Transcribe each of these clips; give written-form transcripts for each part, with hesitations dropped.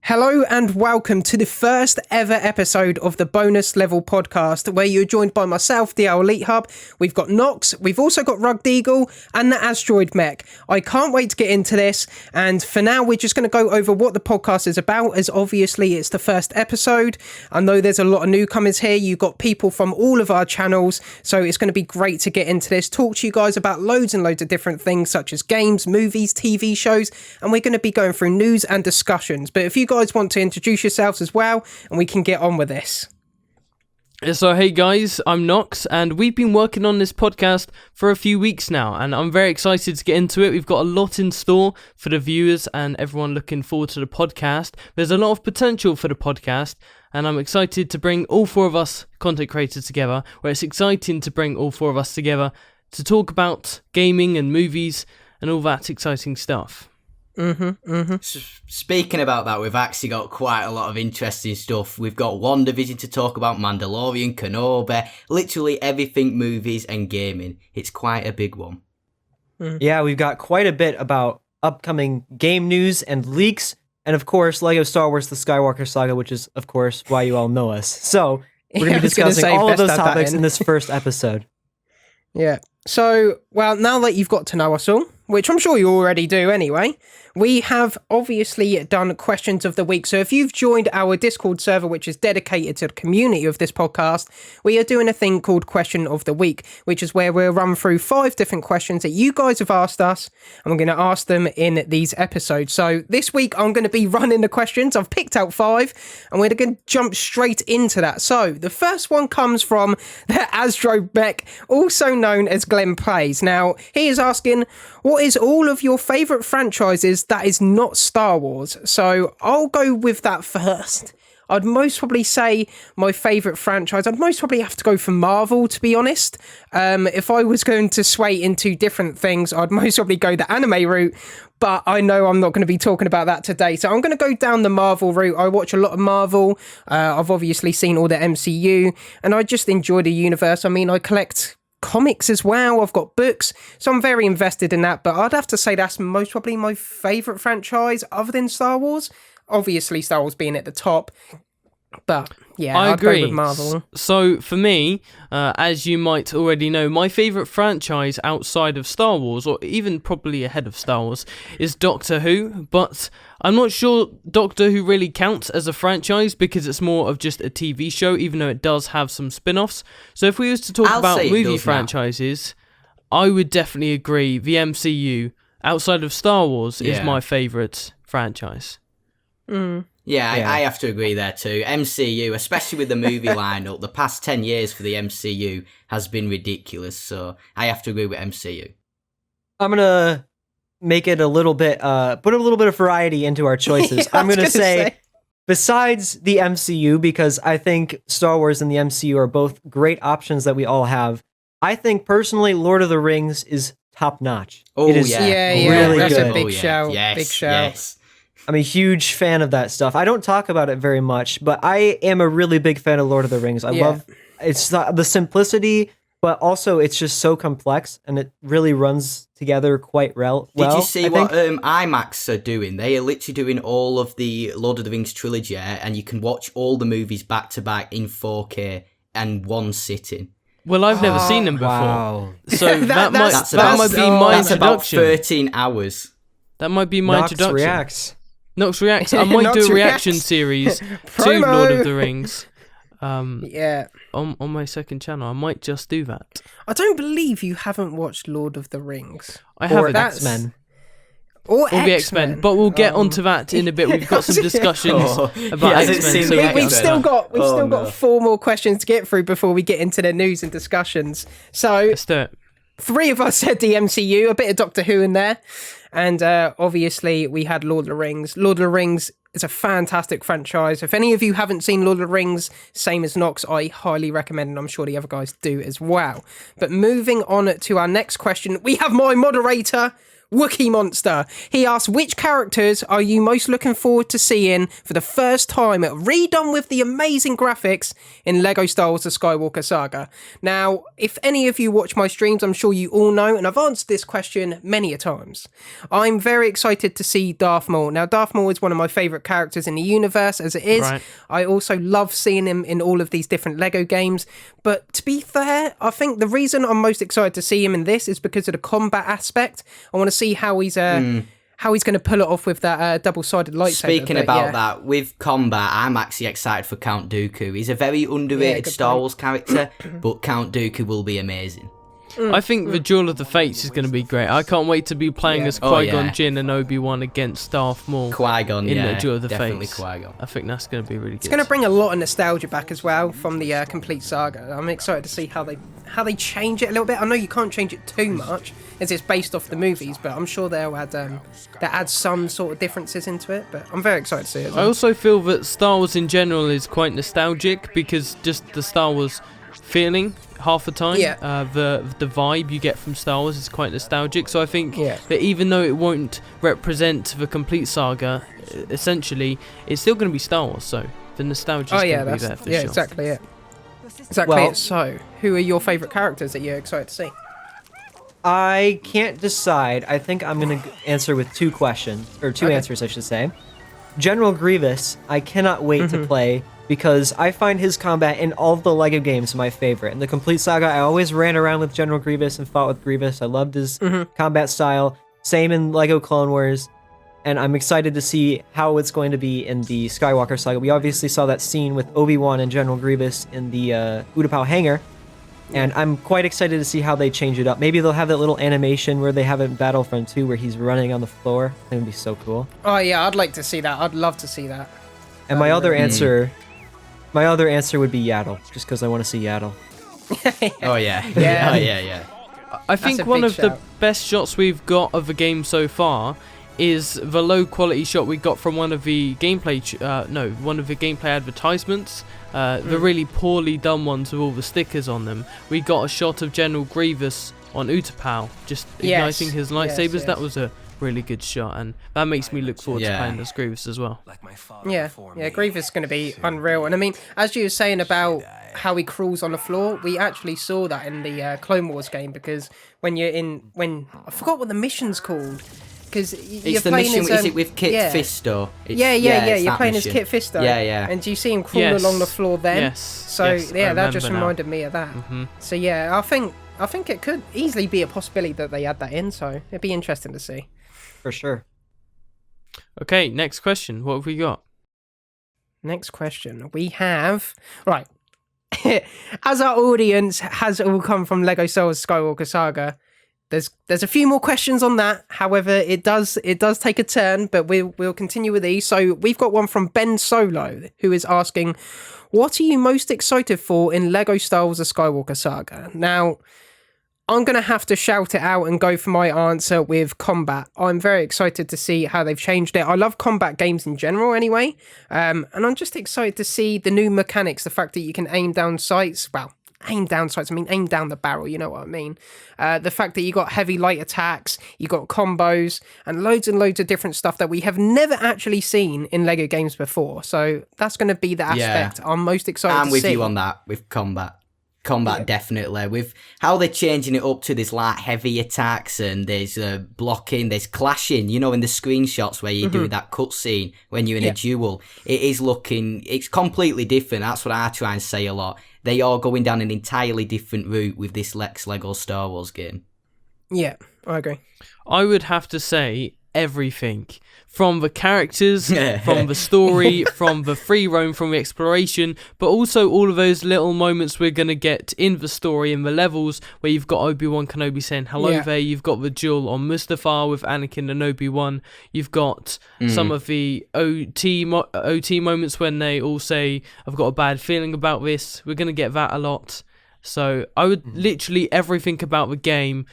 Hello and welcome to the first ever episode of the Bonus Level podcast, where you're joined by myself, the Elite Hub. We've got Nox, we've also got Rugged Eagle, and the Astroidmech. I can't wait to get into this, and for now we're just going to go over what the podcast is about, as obviously it's the first episode. I know there's a lot of newcomers here, you've got people from all of our channels, so it's going to be great to get into this, talk to you guys about loads and loads of different things, such as games, movies, TV shows, and we're going to be going through news and discussions. But if you guys want to introduce yourselves as well, and we can get on with this. So hey guys, I'm Nox, and we've been working on this podcast for a few weeks now, and I'm very excited to get into it. We've got a lot in store for the viewers and everyone looking forward to the podcast. There's a lot of potential for the podcast, and I'm excited to bring all four of us content creators together, where it's exciting to bring all four of us together to talk about gaming and movies and all that exciting stuff. Speaking about that, we've actually got quite a lot of interesting stuff. We've got WandaVision to talk about, Mandalorian, Kenobi, literally everything movies and gaming. It's quite a big one. Yeah, we've got quite a bit about upcoming game news and leaks, and of course, LEGO Star Wars The Skywalker Saga, which is, of course, why you all know us. So, we're going to be discussing all of those topics in this first episode. Yeah. So, well, now that you've got to know us all, which I'm sure you already do anyway, we have obviously done questions of the week. So if you've joined our Discord server, which is dedicated to the community of this podcast, we are doing a thing called Question of the Week, which is where we'll run through 5 different questions that you guys have asked us, and we're going to ask them in these episodes. So this week, I'm going to be running the questions. I've picked out 5, and we're going to jump straight into that. So the first one comes from the Astroidmech, also known as Glenn Plays. Now, he is asking, what is all of your favourite franchises that is not Star Wars? So I'll go with that first. I'd most probably say my favourite franchise, I'd most probably have to go for Marvel, to be honest. If I was going to sway into different things, I'd most probably go the anime route, but I know I'm not going to be talking about that today. So I'm going to go down the Marvel route. I watch a lot of Marvel. I've obviously seen all the MCU, and I just enjoy the universe. I mean, I collect comics as well, I've got books, so I'm very invested in that, but I'd have to say that's most probably my favourite franchise other than Star Wars. Obviously Star Wars being at the top, but yeah, I I'd agree. go with Marvel. So for me, as you might already know, my favourite franchise outside of Star Wars, or even probably ahead of Star Wars, is Doctor Who, but I'm not sure Doctor Who really counts as a franchise because it's more of just a TV show, even though it does have some spin-offs. So if we was to talk about movie franchises, I would definitely agree the MCU, outside of Star Wars, is my favourite franchise. Yeah, I have to agree there too. MCU, especially with the movie lineup, the past 10 years for the MCU has been ridiculous, so I have to agree with MCU. I'm going to make it a little bit, put a little bit of variety into our choices. I'm going to say, besides the MCU, because I think Star Wars and the MCU are both great options that we all have, I think personally Lord of the Rings is top notch. Oh, it is really that's good. a big shout. Yes, big shout. Yes. I'm a huge fan of that stuff. I don't talk about it very much, but I am a really big fan of Lord of the Rings. I love it's the simplicity, but also it's just so complex, and it really runs together quite well. Did you see what IMAX are doing? They are literally doing all of the Lord of the Rings trilogy, and you can watch all the movies back to back in 4K and one sitting. Well, I've never seen them before, wow. So that might be my That's about introduction. 13 hours. That might be my Nox introduction. reacts. Nox reacts. I might do a reaction series to Lord of the Rings. On my second channel, I might just do that. I don't believe you haven't watched Lord of the Rings. I haven't. X-Men. Or the X-Men, but we'll get onto that in a bit. We've got some discussions about X-Men. We've still got 4 more questions to get through before we get into the news and discussions. So let's do it. 3 of us said the MCU, a bit of Doctor Who in there, and obviously we had Lord of the Rings. Lord of the Rings is a fantastic franchise. If any of you haven't seen Lord of the Rings, same as Nox, I highly recommend, and I'm sure the other guys do as well. But moving on to our next question, we have my moderator. Wookie Monster. He asks, which characters are you most looking forward to seeing for the first time redone with the amazing graphics in LEGO Star Wars The Skywalker Saga? Now, if any of you watch my streams, I'm sure you all know, and I've answered this question many a times. I'm very excited to see Darth Maul. Now, Darth Maul is one of my favourite characters in the universe as it is. Right. I also love seeing him in all of these different LEGO games. But to be fair, I think the reason I'm most excited to see him in this is because of the combat aspect. I want to see how he's going to pull it off with that double-sided lightsaber. Speaking about that, with combat, I'm actually excited for Count Dooku. He's a very underrated Star Wars character, but Count Dooku will be amazing. I think the Duel of the Fates is going to be great. I can't wait to be playing as Qui-Gon Jinn and Obi-Wan against Darth Maul. Qui-Gon, in the Duel of the definitely Fates. Qui-Gon. I think that's going to be really good. It's going to bring a lot of nostalgia back as well from the complete saga. I'm excited to see how they change it a little bit. I know you can't change it too much as it's based off the movies, but I'm sure they'll add some sort of differences into it. But I'm very excited to see it. I also feel that Star Wars in general is quite nostalgic because just the Star Wars feeling half the time, the vibe you get from Star Wars is quite nostalgic. So I think that even though it won't represent the complete saga, essentially, it's still going to be Star Wars. So the nostalgia is going to be there for sure. Exactly it. Exactly it. So, who are your favourite characters that you're excited to see? I can't decide. I think I'm going to answer with two answers, I should say. General Grievous, I cannot wait to play because I find his combat in all of the LEGO games my favorite. In the complete saga, I always ran around with General Grievous and fought with Grievous. I loved his combat style. Same in LEGO Clone Wars. And I'm excited to see how it's going to be in the Skywalker Saga. We obviously saw that scene with Obi-Wan and General Grievous in the Utapau hangar. And I'm quite excited to see how they change it up. Maybe they'll have that little animation where they have it in Battlefront 2 where he's running on the floor. That would be so cool. Oh yeah, I'd like to see that. I'd love to see that. And my other answer would be Yaddle, just because I want to see Yaddle. Oh yeah. Yeah. I think one of the best shots we've got of the game so far is the low quality shot we got from one of the gameplay advertisements. The really poorly done ones with all the stickers on them. We got a shot of General Grievous on Utapau just igniting his lightsabers. Yes. That was a really good shot, and that makes me look forward to playing as Grievous as well. Yeah, Grievous is going to be unreal. And I mean, as you were saying about how he crawls on the floor, we actually saw that in the Clone Wars game, because when I forgot what the mission's called. Because you're playing mission, is it with Kit Fisto? You're playing as Kit Fisto. Yeah. And you see him crawl along the floor then. Yes. So that just reminded me of that. So yeah, I think it could easily be a possibility that they add that in. So it'd be interesting to see. For sure. Okay, next question. What have we got? Next question. We have right. As our audience has all come from LEGO Star Wars Skywalker Saga, there's a few more questions on that. However, it does take a turn, but we'll continue with these. So we've got one from Ben Solo, who is asking, what are you most excited for in LEGO Star Wars: The Skywalker Saga? Now, I'm going to have to shout it out and go for my answer with combat. I'm very excited to see how they've changed it. I love combat games in general anyway, and I'm just excited to see the new mechanics, the fact that you can aim down sights. Well, aim down sights, I mean aim down the barrel, you know what I mean. The fact that you got heavy light attacks, you got combos, and loads of different stuff that we have never actually seen in LEGO games before. So that's going to be the aspect I'm most excited to see. I'm with you on that, with combat. Definitely. With how they're changing it up to this like heavy attacks, and there's blocking, there's clashing, you know, in the screenshots where you do that cutscene when you're in a duel. It's completely different. That's what I try and say a lot. They are going down an entirely different route with this LEGO Star Wars game. Yeah, I agree. I would have to say everything. From the characters, from the story, from the free roam, from the exploration, but also all of those little moments we're going to get in the story, in the levels, where you've got Obi-Wan Kenobi saying hello there, you've got the duel on Mustafar with Anakin and Obi-Wan, you've got some of the OT moments when they all say, I've got a bad feeling about this. We're going to get that a lot. So I would literally everything about the game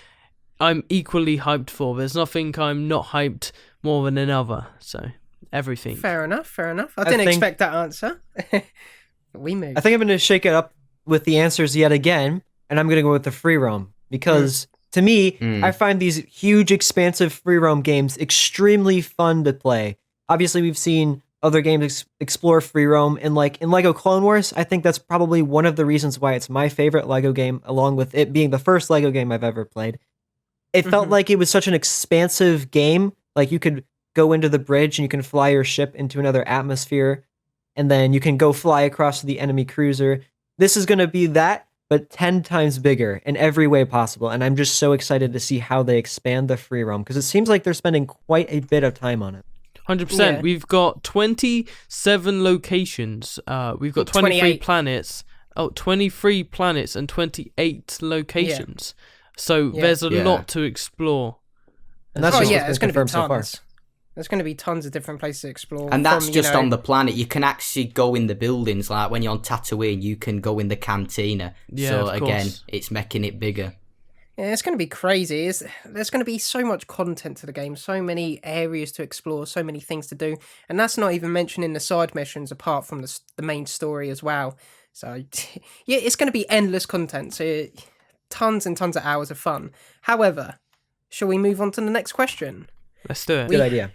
I'm equally hyped for. There's nothing I'm not hyped more than another. So everything. Fair enough. I didn't expect that answer. We moved. I think I'm going to shake it up with the answers yet again, and I'm going to go with the free roam, because To me, I find these huge, expansive free roam games extremely fun to play. Obviously, we've seen other games explore free roam, and like in Lego Clone Wars, I think that's probably one of the reasons why it's my favorite Lego game, along with it being the first Lego game I've ever played. It felt like it was such an expansive game. Like you could go into the bridge and you can fly your ship into another atmosphere, and then you can go fly across to the enemy cruiser. This is going to be that, but 10 times bigger in every way possible. And I'm just so excited to see how they expand the free roam, because it seems like they're spending quite a bit of time on it. 100%. Yeah. We've got 27 locations. We've got 23 28. planets. 23 planets and 28 locations. So there's a lot to explore. And that's just what's there's been going to be confirmed tons. so far. There's going to be tons of different places to explore. And that's just you know, on the planet. You can actually go in the buildings. Like when you're on Tatooine, you can go in the cantina. Yeah, so of again, course. it's making it bigger. Yeah, it's going to be crazy. There's going to be so much content to the game, so many areas to explore, so many things to do. And that's not even mentioning the side missions apart from the main story as well. So, yeah, it's going to be endless content. So, tons and tons of hours of fun. However, shall we move on to the next question? Let's do it. Good idea.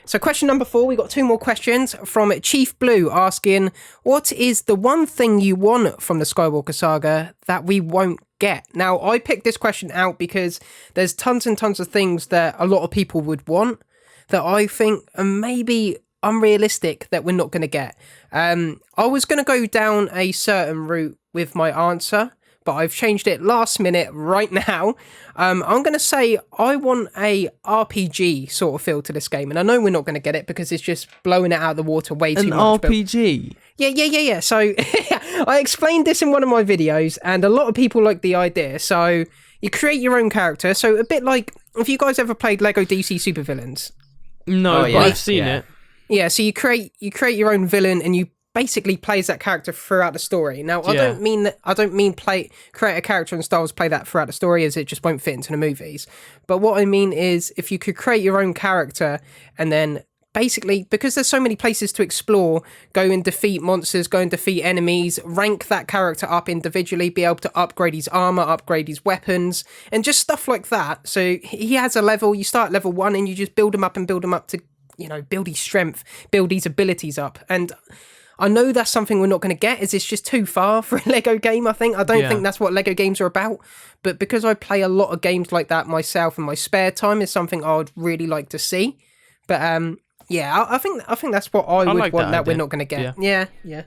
So question number 4, we got 2 more questions from Chief Blue asking, what is the one thing you want from the Skywalker Saga that we won't get? Now, I picked this question out because there's tons and tons of things that a lot of people would want that I think are maybe unrealistic that we're not going to get. I was going to go down a certain route with my answer, but I've changed it last minute right now. I'm going to say I want a RPG sort of feel to this game, and I know we're not going to get it because it's just blowing it out of the water way too An much. RPG? Yeah. So I explained this in one of my videos, and a lot of people like the idea. So you create your own character. So a bit like, if you guys ever played Lego DC Supervillains. No, but I've seen it. Yeah, so you create your own villain, and you basically play as that character throughout the story. Now, I don't mean create a character and Star Wars play that throughout the story, as it just won't fit into the movies. But what I mean is, if you could create your own character and then basically, because there's so many places to explore, go and defeat monsters, go and defeat enemies, rank that character up individually, be able to upgrade his armor, upgrade his weapons, and just stuff like that. So he has a level, you start level 1 and you just build him up to, you know, build his strength, build his abilities up. And I know that's something we're not going to get, as it's just too far for a Lego game, I think. I don't think that's what Lego games are about. But because I play a lot of games like that myself in my spare time, is something I would really like to see. But yeah, I think that's what I would like want that we're idea. not going to get. Yeah.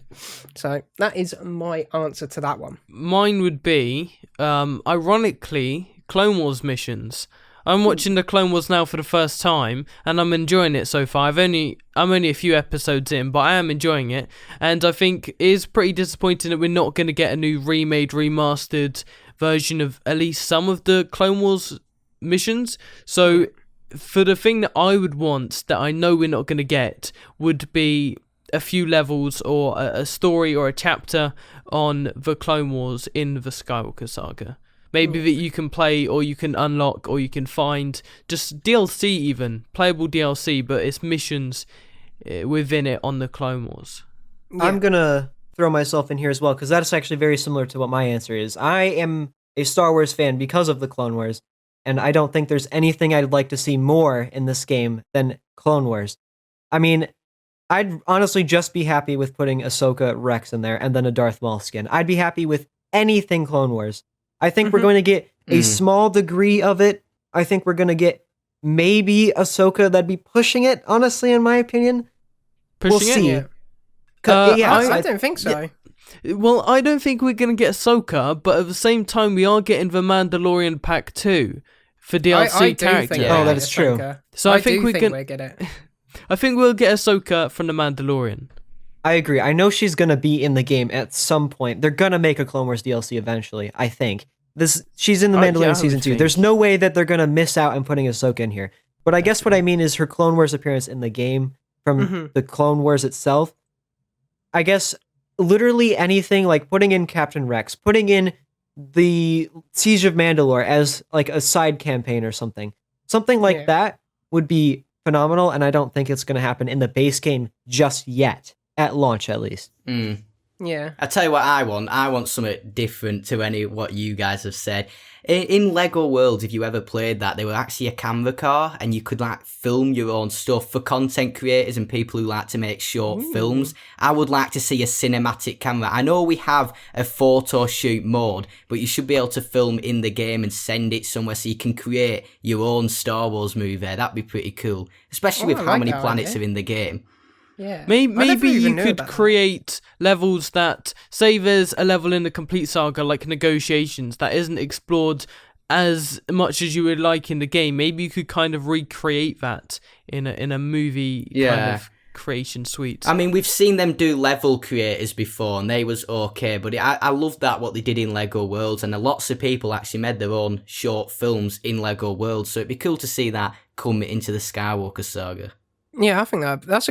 So that is my answer to that one. Mine would be, ironically, Clone Wars missions. I'm watching the Clone Wars now for the first time, and I'm enjoying it so far. I'm only a few episodes in, but I am enjoying it. And I think it is pretty disappointing that we're not going to get a new remade, remastered version of at least some of the Clone Wars missions. So for the thing that I would want, that I know we're not going to get, would be a few levels or a story or a chapter on the Clone Wars in the Skywalker Saga. Maybe that you can play, or you can unlock, or you can find just DLC, even playable DLC, but it's missions within it on the Clone Wars. Yeah. I'm gonna throw myself in here as well, because that's actually very similar to what my answer is. I am a Star Wars fan because of the Clone Wars, and I don't think there's anything I'd like to see more in this game than Clone Wars. I mean, I'd honestly just be happy with putting Ahsoka, Rex in there, and then a Darth Maul skin. I'd be happy with anything Clone Wars. I think we're going to get a small degree of it. I think we're going to get maybe Ahsoka. That'd be pushing it, honestly, in my opinion. We'll see. Yeah. I don't think so. Well, I don't think we're going to get Ahsoka, but at the same time, we are getting the Mandalorian Pack 2 for DLC characters. Oh, that is true. So I think we'll get it. I think we'll get Ahsoka from the Mandalorian. I agree. I know she's going to be in the game at some point. They're going to make a Clone Wars DLC eventually, I think. She's in the Mandalorian Season 2. There's no way that they're going to miss out on putting Ahsoka in here. But I guess what I mean is her Clone Wars appearance in the game from the Clone Wars itself. I guess literally anything, like putting in Captain Rex, putting in the Siege of Mandalore as like a side campaign or something. Something like that would be phenomenal, and I don't think it's going to happen in the base game just yet. At launch, at least. Yeah. I tell you what I want. I want something different to what you guys have said. In Lego Worlds, if you ever played that, they were actually a camera car, and you could like film your own stuff for content creators and people who like to make short films. I would like to see a cinematic camera. I know we have a photo shoot mode, but you should be able to film in the game and send it somewhere so you can create your own Star Wars movie. That'd be pretty cool, especially with how many planets are in the game. Yeah. Maybe you could create levels that, say there's a level in the complete saga like negotiations that isn't explored as much as you would like in the game. Maybe you could kind of recreate that in a movie kind of creation suite. I mean, we've seen them do level creators before, and they was okay, but I love that what they did in Lego Worlds, and lots of people actually made their own short films in Lego Worlds, so it'd be cool to see that come into the Skywalker Saga. Yeah, I think that's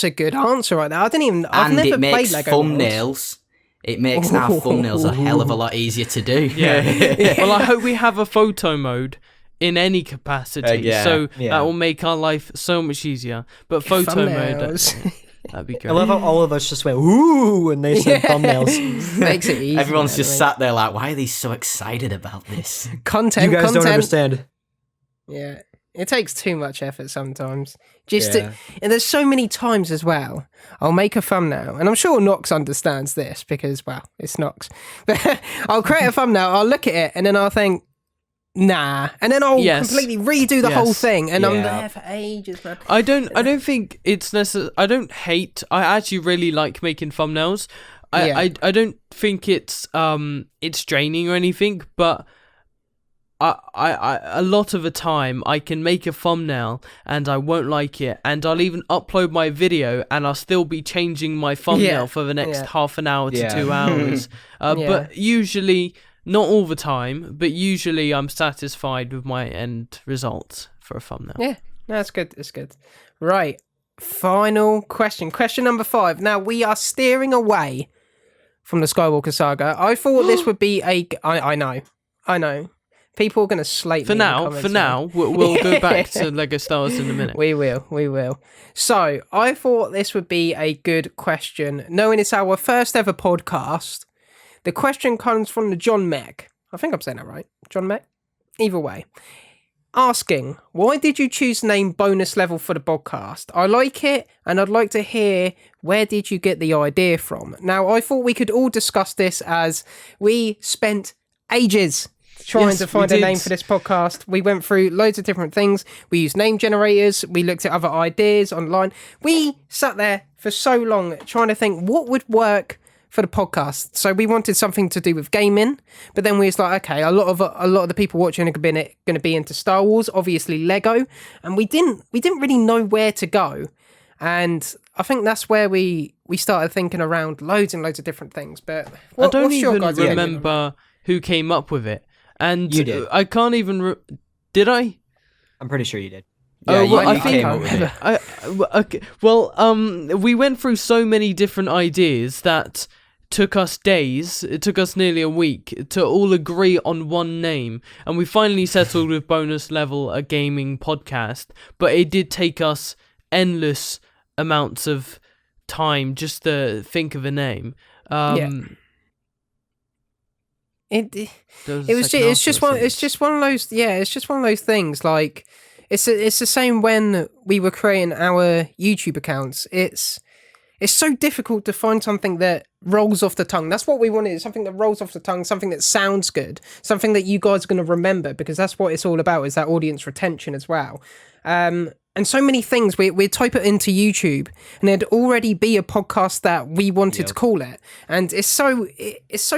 a good answer right there. I've never played Lego thumbnails. Worlds. It makes our thumbnails a hell of a lot easier to do. Yeah. Well, I hope we have a photo mode in any capacity, so that will make our life so much easier. But photo mode, that'd be great. I love how all of us just went ooh when they said thumbnails. Makes it easy. Everyone's just sat there like, why are they so excited about this? Content. You guys don't understand. Yeah. It takes too much effort sometimes. And there's so many times as well, I'll make a thumbnail, and I'm sure Nox understands this because, well, it's Nox. But I'll create a thumbnail, I'll look at it, and then I'll think, nah. And then I'll completely redo the whole thing, and I'm there for ages, man. I don't think it's necessary. I don't hate. I actually really like making thumbnails. I don't think it's draining or anything, but I a lot of the time I can make a thumbnail and I won't like it, and I'll even upload my video and I'll still be changing my thumbnail for the next half an hour to 2 hours. But usually, not all the time, but usually I'm satisfied with my end result for a thumbnail. Yeah, no, that's good. It's good. Right, final question. Question number 5. Now we are steering away from the Skywalker Saga. I thought this would be I know. People are going to slate me. For now, we'll go back to Lego Star Wars in a minute. We will. So, I thought this would be a good question. Knowing it's our first ever podcast, the question comes from the John Mech. I think I'm saying that right. John Mech? Either way. Asking, why did you choose the name Bonus Level for the podcast? I like it, and I'd like to hear where did you get the idea from? Now, I thought we could all discuss this as we spent ages trying to find a name for this podcast. We went through loads of different things. We used name generators. We looked at other ideas online. We sat there for so long trying to think what would work for the podcast. So we wanted something to do with gaming, but then we was like, okay, a lot of the people watching are going to be into Star Wars, obviously Lego, and we didn't really know where to go. And I think that's where we started thinking around loads and loads of different things. But I don't even remember who came up with it. And you did. I can't even... Did I? I'm pretty sure you did. Yeah, I came up with it. We went through so many different ideas that took us days. It took us nearly a week to all agree on one name. And we finally settled with Bonus Level, a gaming podcast. But it did take us endless amounts of time just to think of a name. It's just one of those things. Like it's the same when we were creating our YouTube accounts. It's so difficult to find something that rolls off the tongue. That's what we wanted, something that rolls off the tongue, something that sounds good, something that you guys are going to remember, because that's what it's all about, is that audience retention as well. And so many things, we'd type it into YouTube and there'd already be a podcast that we wanted to call it. And it's so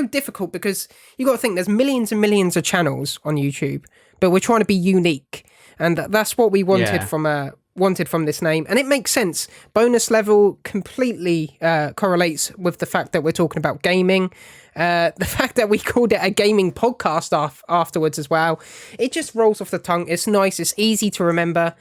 difficult because you got to think there's millions and millions of channels on YouTube, but we're trying to be unique. And that's what we wanted from this name. And it makes sense. Bonus Level completely correlates with the fact that we're talking about gaming. The fact that we called it a gaming podcast afterwards as well. It just rolls off the tongue. It's nice. It's easy to remember.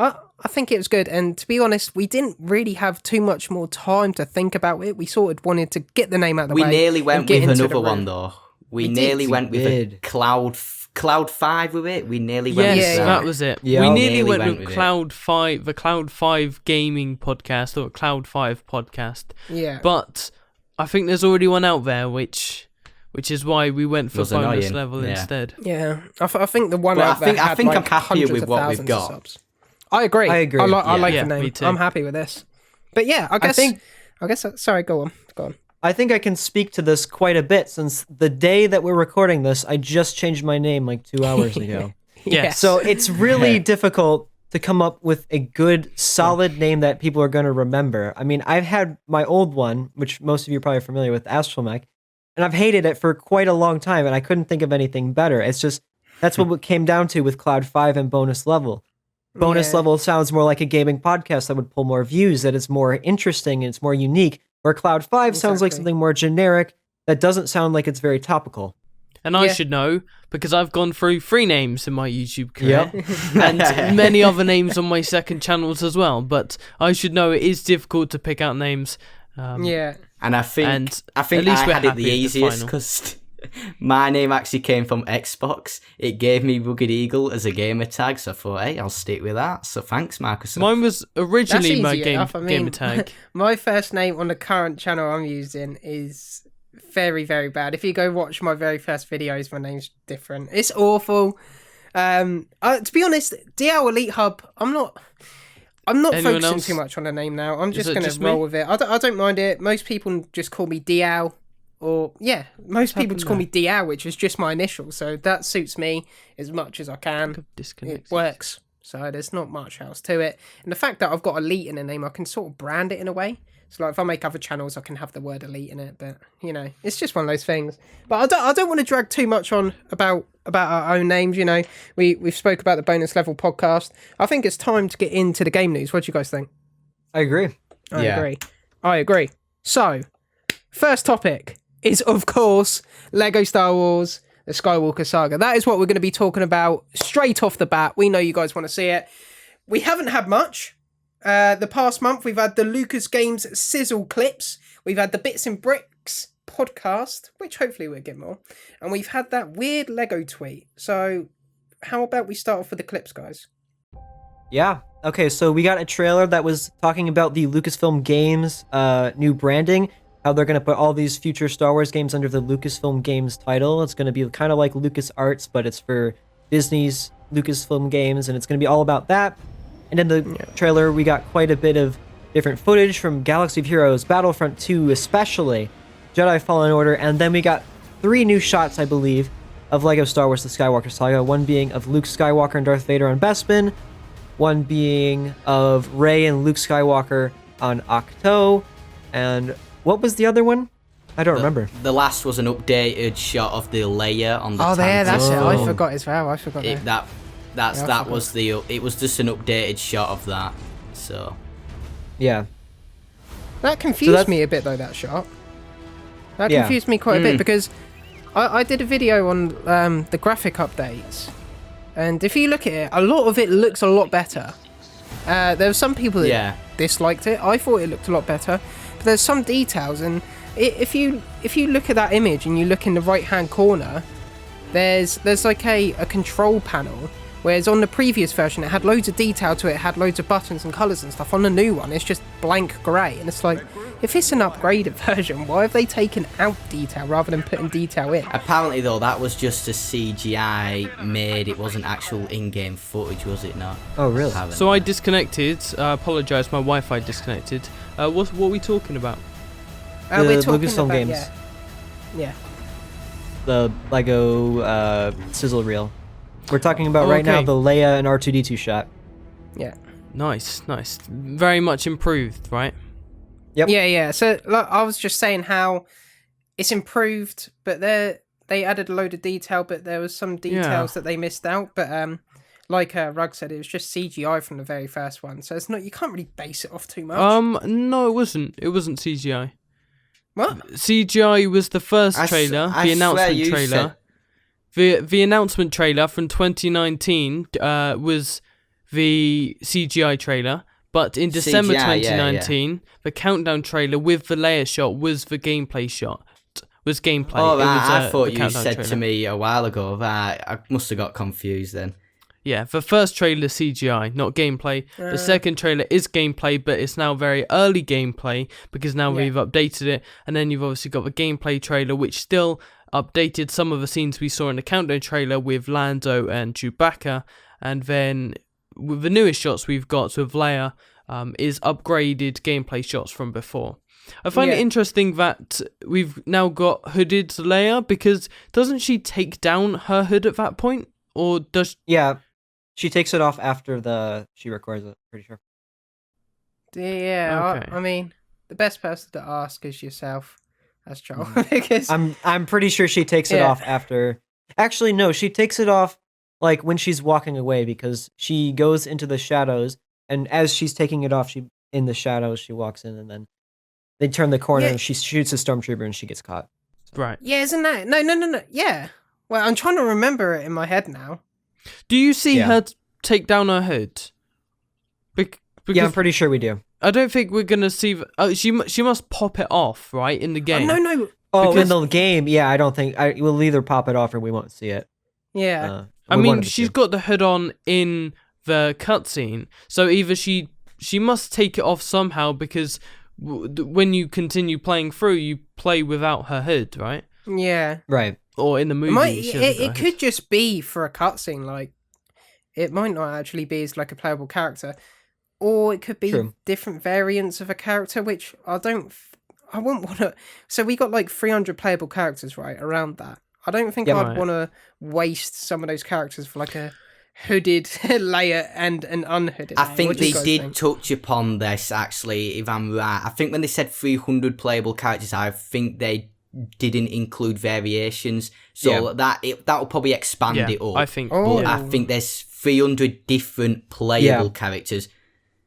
I think it was good, and to be honest, we didn't really have too much more time to think about it. We sort of wanted to get the name out of the way. We nearly went with another one, though. We nearly went with a Cloud 5 with it. We nearly went with that. Yes, that was it. Yeah, we nearly went with Cloud 5, the Cloud 5 gaming podcast, or Cloud 5 podcast. Yeah. But I think there's already one out there, which is why we went for Was bonus annoying, level yeah. instead. Yeah, I think the one But out there I had think like I'm happier hundreds with of what we've thousands of got. subs. I agree. I agree. I like Yeah, the name. me too. I'm happy with this. But yeah, I guess. Sorry, go on. I think I can speak to this quite a bit since the day that we're recording this, I just changed my name like 2 hours ago. Yes. So it's really difficult to come up with a good, solid name that people are going to remember. I mean, I've had my old one, which most of you are probably familiar with, Astroidmech, and I've hated it for quite a long time, and I couldn't think of anything better. It's just, that's what it came down to with Cloud 5 and Bonus Level. Bonus Level sounds more like a gaming podcast that would pull more views, that is more interesting and it's more unique, where Cloud 5 sounds like something more generic that doesn't sound like it's very topical. And I should know, because I've gone through 3 names in my YouTube career, and many other names on my second channels as well, but I should know it is difficult to pick out names. And I think at least I we're had it happy the with the easiest final. because my name actually came from Xbox. It gave me Rugged Eagle as a gamer tag, so I thought, hey, I'll stick with that. So thanks, Microsoft. Mine was originally my enough. gamer tag. My first name on the current channel I'm using is very, very bad. If you go watch my very first videos, my name's different. It's awful. To be honest, DL Elite Hub, I'm not Anyone focusing else? too much on the name now. I'm just it going just to roll me? with it. I don't mind it. Most people just call me DL. Or, most people just call me DL, which is just my initial. So that suits me as much as I can. It works. So there's not much else to it. And the fact that I've got Elite in the name, I can sort of brand it in a way. So like if I make other channels, I can have the word Elite in it. But, it's just one of those things. But I don't want to drag too much on about our own names, We've spoke about the bonus level podcast. I think it's time to get into the game news. What do you guys think? I agree. I agree. So, first topic is, of course, Lego Star Wars, the Skywalker Saga. That is what we're going to be talking about straight off the bat. We know you guys want to see it. We haven't had much. The past month, we've had the Lucas Games sizzle clips. We've had the Bits and Bricks podcast, which hopefully we'll get more. And we've had that weird Lego tweet. So, how about we start off with the clips, guys? Yeah. Okay, so we got a trailer that was talking about the Lucasfilm Games new branding, how they're going to put all these future Star Wars games under the Lucasfilm Games title. It's going to be kind of like LucasArts, but it's for Disney's Lucasfilm Games, and it's going to be all about that. And in the trailer, we got quite a bit of different footage from Galaxy of Heroes, Battlefront 2 especially, Jedi Fallen Order, and then we got 3 new shots, I believe, of Lego Star Wars The Skywalker Saga, one being of Luke Skywalker and Darth Vader on Bespin, one being of Rey and Luke Skywalker on Ahch-To, and what was the other one? I don't remember. The last was an updated shot of the Leia on the tank. That's it. I Oh. forgot as well. I forgot that. That was it was just an updated shot of that. So Yeah. That confused me a bit, though, that shot. That confused me quite a bit, because I did a video on the graphic updates, and if you look at it, a lot of it looks a lot better. There were some people that disliked it. I thought it looked a lot better, but there's some details, and if you look at that image and you look in the right-hand corner, there's like a control panel. Whereas on the previous version, it had loads of detail to it, had loads of buttons and colours and stuff. On the new one, it's just blank grey. And it's like, if it's an upgraded version, why have they taken out detail rather than putting detail in? apparently, though, that was just a CGI made. It wasn't actual in-game footage, was it not? Oh, really? So I disconnected. I apologise, my Wi-Fi disconnected. What are we talking about? We're talking Lucasfilm about, Games. Yeah. The Lego sizzle reel. We're talking about right now Okay. the Leia and R2-D2 shot. Yeah. Nice. Very much improved, right? Yep. Yeah. So like, I was just saying how it's improved, but they added a load of detail, but there was some details that they missed out. But like Rug said, it was just CGI from the very first one, so it's not, you can't really base it off too much. No, it wasn't. It wasn't CGI. What? CGI was the first trailer, the announcement trailer. The announcement trailer from 2019 was the CGI trailer, but in December CGI, 2019, the countdown trailer with the Leia shot was the gameplay shot. Was gameplay. Oh, It was, I thought the you countdown said trailer. to me a while ago. I must have got confused then. Yeah, the first trailer CGI, not gameplay. The second trailer is gameplay, but it's now very early gameplay because now we've updated it. And then you've obviously got the gameplay trailer, which still updated some of the scenes we saw in the Countdown trailer with Lando and Chewbacca. And then with the newest shots we've got with Leia is upgraded gameplay shots from before. I find it interesting that we've now got hooded Leia, because doesn't she take down her hood at that point? Or does... Yeah, she takes it off after she records it, pretty sure. Yeah, Okay. I mean, the best person to ask is yourself. That's Joel. Because I'm pretty sure she takes it off after... Actually, no, she takes it off like when she's walking away, because she goes into the shadows, and as she's taking it off, in the shadows, she walks in, and then they turn the corner and she shoots a stormtrooper and she gets caught. Right. yeah, isn't that... No. Yeah. Well, I'm trying to remember it in my head now. Do you see her take down her hood? Because Yeah, I'm pretty sure we do. I don't think we're gonna see. She must pop it off, right, in the game. No. Oh, Because- in the game, yeah, I don't think... we'll either pop it off or we won't see it. Yeah. I One mean, of the she's two. got the hood on in the cutscene, so either she must take it off somehow, because when you continue playing through, you play without her hood, right? Yeah. Right. Or in the movie, she hasn't got a It hood. could just be for a cutscene, like it might not actually be as like a playable character, or it could be True. different variants of a character, which I wouldn't want to. So we got like 300 playable characters, right, around that. I don't think Yeah. I'd Right. want to waste some of those characters for like a hooded Leia and an unhooded. I Leia. think What do they you guys did think? touch upon this, actually, if I'm right. I think when they said 300 playable characters, I think they didn't include variations. So that'll probably expand Yeah, it up. I think. Oh. But I think there's 300 different playable characters.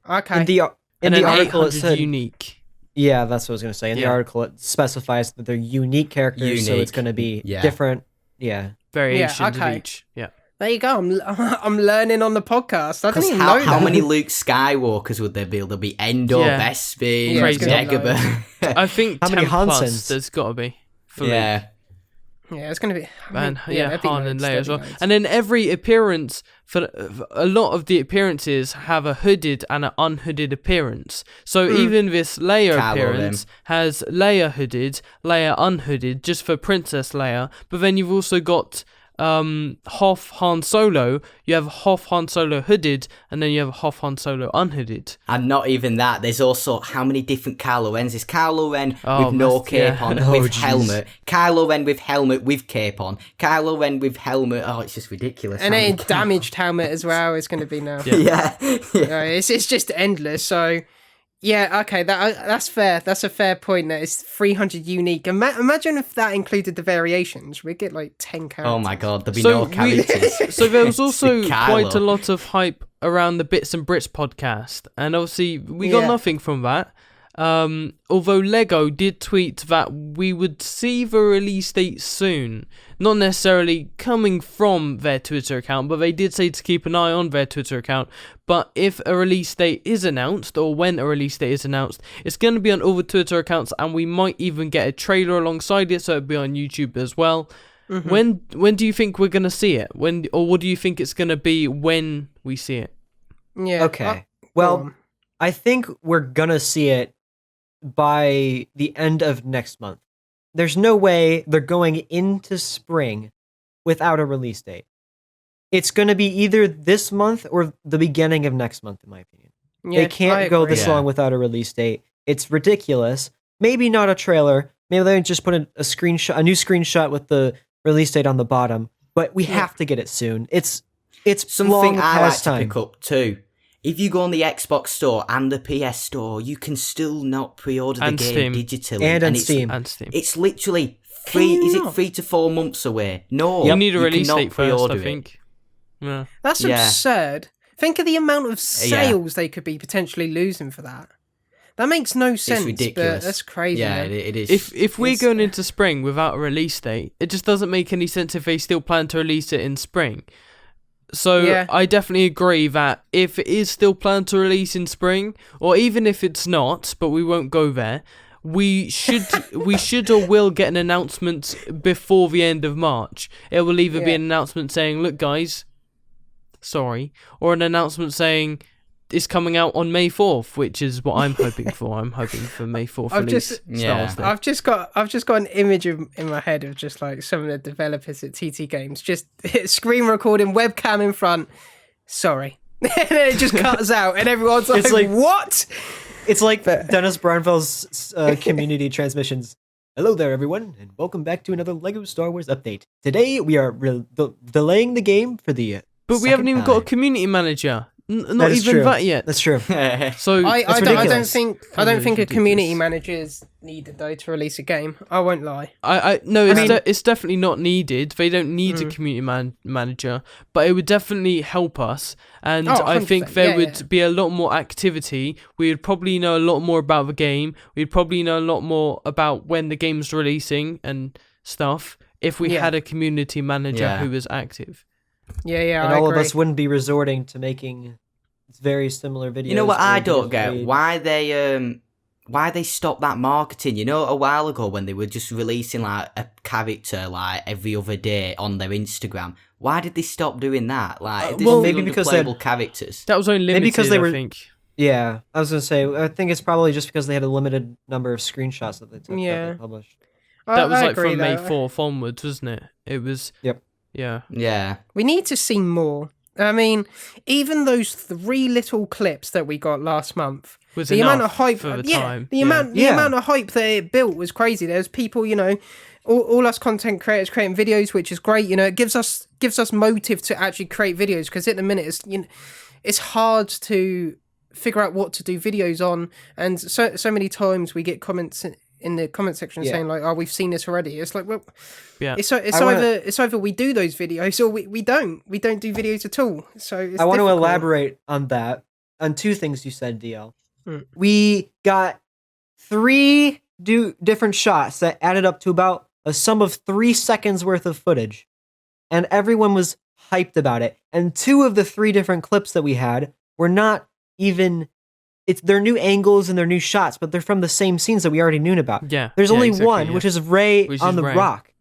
Okay. In the And then article, it 800 said... unique. Yeah, that's what I was going to say. In the Yeah. article, it specifies that they're unique characters, so it's Unique. going to be Yeah. different. Yeah. Variations of okay. each. Yeah. There you go. I'm learning on the podcast. I didn't Because even how know that. many Luke Skywalkers would there be? There'll be Endor, Yeah. Bespin, Yeah, it's gonna be Dagobah. I think How many 10 plus Hansons? there's got to be. For Luke. Yeah. Yeah, it's going to be... And there'd be Han and loads, Leia there'd as be well. loads. And then every appearance, for a lot of the appearances have a hooded and an unhooded appearance. So even this Leia Kylo appearance has Leia hooded, Leia unhooded, just for Princess Leia. But then you've also got Hoth Han Solo. You have Hoth Han Solo hooded, and then you have Hoth Han Solo unhooded. And not even that, there's also how many different Kylo Rens. There's Kylo Ren with no that's- cape yeah. on, Oh, with jeez. helmet. Kylo Ren with helmet with cape on. Kylo Ren with helmet. Oh, it's just ridiculous. And how many a damaged helmet as well is going to be now. Yeah. It's just endless. So yeah, okay, that's fair. That's a fair point. That it's 300 unique. Imagine if that included the variations. We'd get like 10 characters. Oh my god, there'll be So no characters. So there was also Kylo. quite a lot of hype around the Bits and Brits podcast, and obviously we got Yeah. nothing from that. Although Lego did tweet that we would see the release date soon, not necessarily coming from their Twitter account, but they did say to keep an eye on their Twitter account. But if a release date is announced, or when a release date is announced, it's going to be on all the Twitter accounts, and we might even get a trailer alongside it, so it'll be on YouTube as well. When do you think we're going to see it? Or what do you think it's going to be when we see it? Yeah. Okay. Go Well, on. I think we're going to see it by the end of next month. There's no way they're going into spring without a release date. It's going to be either this month or the beginning of next month, in my opinion. Yeah, They can't I go agree. this Yeah. long without a release date. It's ridiculous. Maybe not a trailer. Maybe they just put a screenshot, a new screenshot with the release date on the bottom. But we have to get it soon. It's Something long I like past to time. pick up too. If you go on the Xbox store and the PS store, you can still not pre-order the And game Steam. digitally. And on it's, Steam. And Steam. It's literally Can you Is it not? 3 to 4 months away? No, You need a release cannot date first, I pre-order it. think. Yeah. That's Yeah. absurd. Think of the amount of sales they could be potentially losing for that. That makes no sense. It's ridiculous. But that's crazy. Yeah, man. it is. If we're It's- going into spring without a release date, it just doesn't make any sense if they still plan to release it in spring. So Yeah. I definitely agree that if it is still planned to release in spring, or even if it's not, but we won't go there, we should or will get an announcement before the end of March. It will either be Yeah. an announcement saying, "Look, guys, sorry, or an announcement saying it's coming out on May 4th, which is what I'm hoping for. I'm hoping for May 4th release. Star Wars Day. I've just got an image in my head of just like some of the developers at TT Games just screen recording, webcam in front. Sorry, and then it just cuts out, and everyone's like, "What?" It's like Dennis Brandfeld's community transmissions. Hello there, everyone, and welcome back to another LEGO Star Wars update. Today we are delaying the game for the but we haven't even got a community manager. Not even true. That yet. That's true. So I don't think a community manager is needed though to release a game. I won't lie. It's definitely not needed. They don't need a community manager, but it would definitely help us. And I think there would be a lot more activity. We would probably know a lot more about the game. We'd probably know a lot more about when the game's releasing and stuff if we had a community manager who was active. Yeah, and I all agree. of us wouldn't be resorting to making very similar videos. You know what I don't get? Why they stopped that marketing? You know, a while ago when they were just releasing like a character like every other day on their Instagram. Why did they stop doing that? Like, maybe because playable characters. That was only limited. Maybe because they were. I think. Yeah, I was gonna say. I think it's probably just because they had a limited number of screenshots that they took that they published. That was I like agree, from May though. 4th onwards, wasn't it? It was. Yep. Yeah. Yeah. We need to see more. I mean, even those 3 little clips that we got last month, Was the amount of hype for the time. The amount of hype that it built was crazy. There's people, all us content creators creating videos, which is great. It gives us motive to actually create videos, because at the minute it's hard to figure out what to do videos on, and so many times we get comments in the comment section saying like, "Oh, we've seen this already." It's like, well, it's either we do those videos or we don't do videos at all. So it's I want to difficult. elaborate on that, on 2 things you said, DL. We got 3 different shots that added up to about a sum of 3 seconds worth of footage, and everyone was hyped about it. And 2 of the 3 different clips that we had were not even. They're new angles and they're new shots, but they're from the same scenes that we already knew about. Yeah. There's only one, which is Rey on the rock,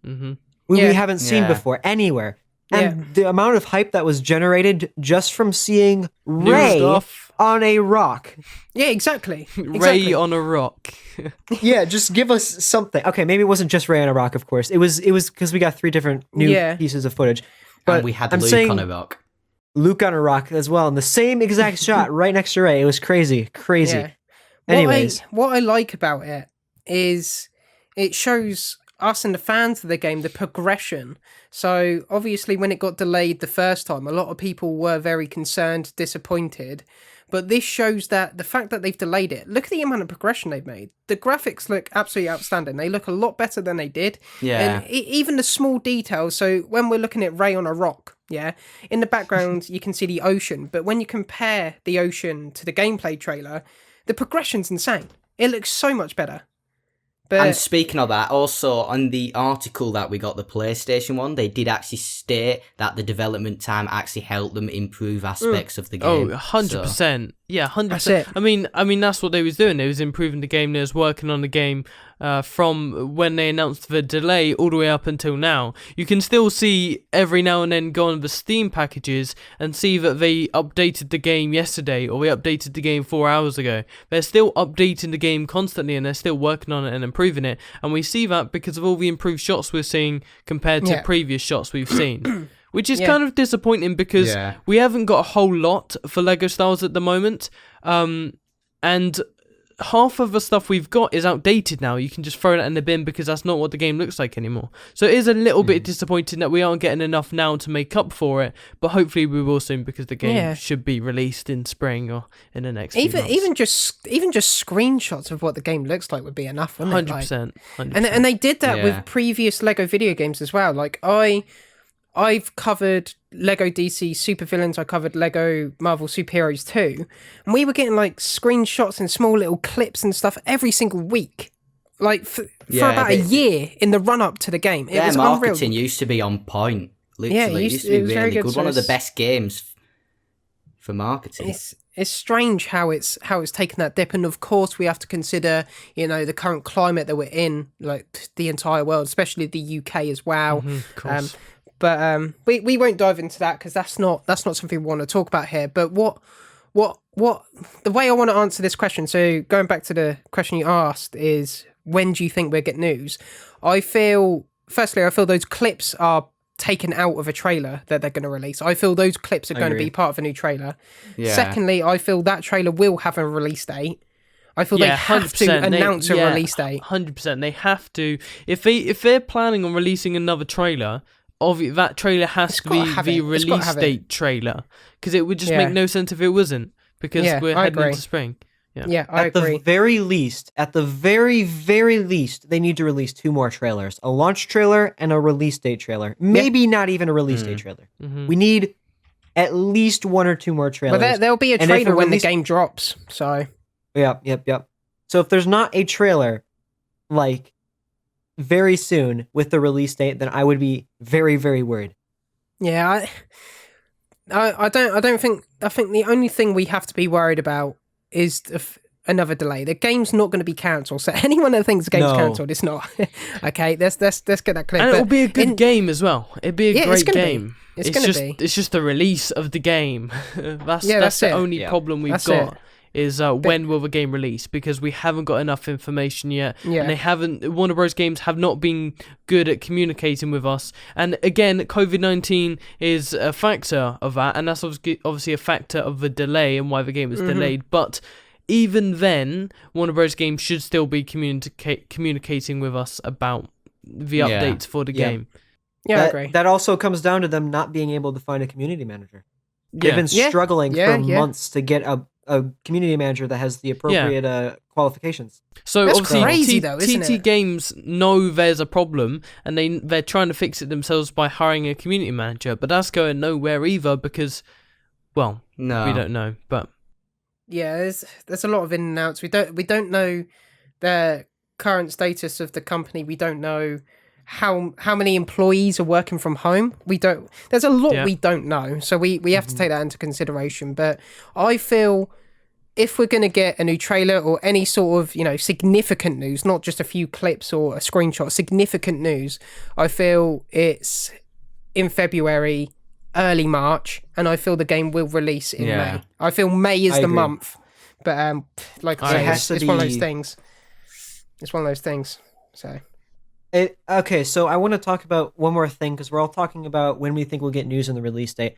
we haven't seen before anywhere. And the amount of hype that was generated just from seeing Rey on a rock. Yeah, exactly. Rey on a rock. Yeah, just give us something. Okay, maybe it wasn't just Rey on a rock, of course. It was because we got 3 different new pieces of footage. But and we had Luke on a rock. Luke on a rock as well, in the same exact shot right next to Rey. It was crazy. Yeah. Anyways, what I like about it is it shows us and the fans of the game the progression. So obviously when it got delayed the first time, a lot of people were very concerned, disappointed. But this shows that the fact that they've delayed it, look at the amount of progression they've made. The graphics look absolutely outstanding. They look a lot better than they did. Yeah. And even the small details. So when we're looking at Rey on a rock, in the background you can see the ocean. But when you compare the ocean to the gameplay trailer, the progression's insane. It looks so much better. But And speaking of that, also on the article that we got, the PlayStation one, they did actually state that the development time actually helped them improve aspects of the game. Oh, 100%. Yeah, 100%. That's it. I mean, that's what they was doing. They was improving the game. They was working on the game from when they announced the delay all the way up until now. You can still see every now and then go on the Steam packages and see that they updated the game yesterday or they updated the game 4 hours ago. They're still updating the game constantly and they're still working on it and improving it. And we see that because of all the improved shots we're seeing compared to previous shots we've seen. Which is kind of disappointing because we haven't got a whole lot for LEGO Star Wars at the moment. And half of the stuff we've got is outdated now. You can just throw that in the bin because that's not what the game looks like anymore. So it is a little bit disappointing that we aren't getting enough now to make up for it. But hopefully we will soon because the game should be released in spring or in the next few months. Even just screenshots of what the game looks like would be enough, wouldn't it? 100%. And they did that with previous LEGO video games as well. Like I've covered LEGO DC Supervillains, I covered LEGO Marvel Superheroes 2, and we were getting like screenshots and small little clips and stuff every single week. Like for about a year in the run up to the game. It was marketing unreal. used to be on point. Literally, it used to be really good. One of the best games for marketing. It's strange how it's taken that dip, and of course we have to consider, the current climate that we're in, like the entire world, especially the UK as well. Of course. But we won't dive into that because that's not something we want to talk about here. But what the way I want to answer this question, so going back to the question you asked, is when do you think we'll get news? I feel those clips are taken out of a trailer that they're going to release. I feel those clips are going to be part of a new trailer. Yeah. Secondly, I feel that trailer will have a release date. I feel they have to announce a release date. 100%. They have to. If they're planning on releasing another trailer, that trailer has to be the release date trailer, because it would just make no sense if it wasn't, because we're heading into spring. Yeah, I agree. At the very, very least, they need to release 2 more trailers. A launch trailer and a release date trailer. Maybe not even a release date trailer. Mm-hmm. We need at least 1 or 2 more trailers. But there'll be a trailer when the game drops, so... Yep. So if there's not a trailer, like, very soon with the release date, then I would be very, very worried. Yeah, I think the only thing we have to be worried about is another delay. The game's not going to be cancelled, so anyone that thinks the game's cancelled, it's not. Okay, let's get that clear. And it'll be a good game as well. It'd be a great game. It's just the release of the game. That's the only problem we've got. Is when will the game release? Because we haven't got enough information yet, and Warner Bros. Games have not been good at communicating with us. And again, COVID-19 is a factor of that, and that's obviously a factor of the delay and why the game is delayed. But even then, Warner Bros. Games should still be communicating with us about the updates for the game. Yeah, I agree. That also comes down to them not being able to find a community manager. They've been struggling for months to get a community manager that has the appropriate qualifications. So that's obviously crazy, though, isn't TT it? Games know there's a problem, and they're trying to fix it themselves by hiring a community manager, but that's going nowhere either because, well, we don't know. But there's a lot of in and outs. We don't know the current status of the company. We don't know how many employees are working from home. There's a lot we don't know, so we have to take that into consideration. But I feel if we're going to get a new trailer or any sort of significant news, not just a few clips or a screenshot, significant news, I feel it's in February, early March, and I feel the game will release in May. I feel May is the month, but like I say, it's one of those things. It's one of those things. So. Okay, so I want to talk about one more thing, because we're all talking about when we think we'll get news on the release date.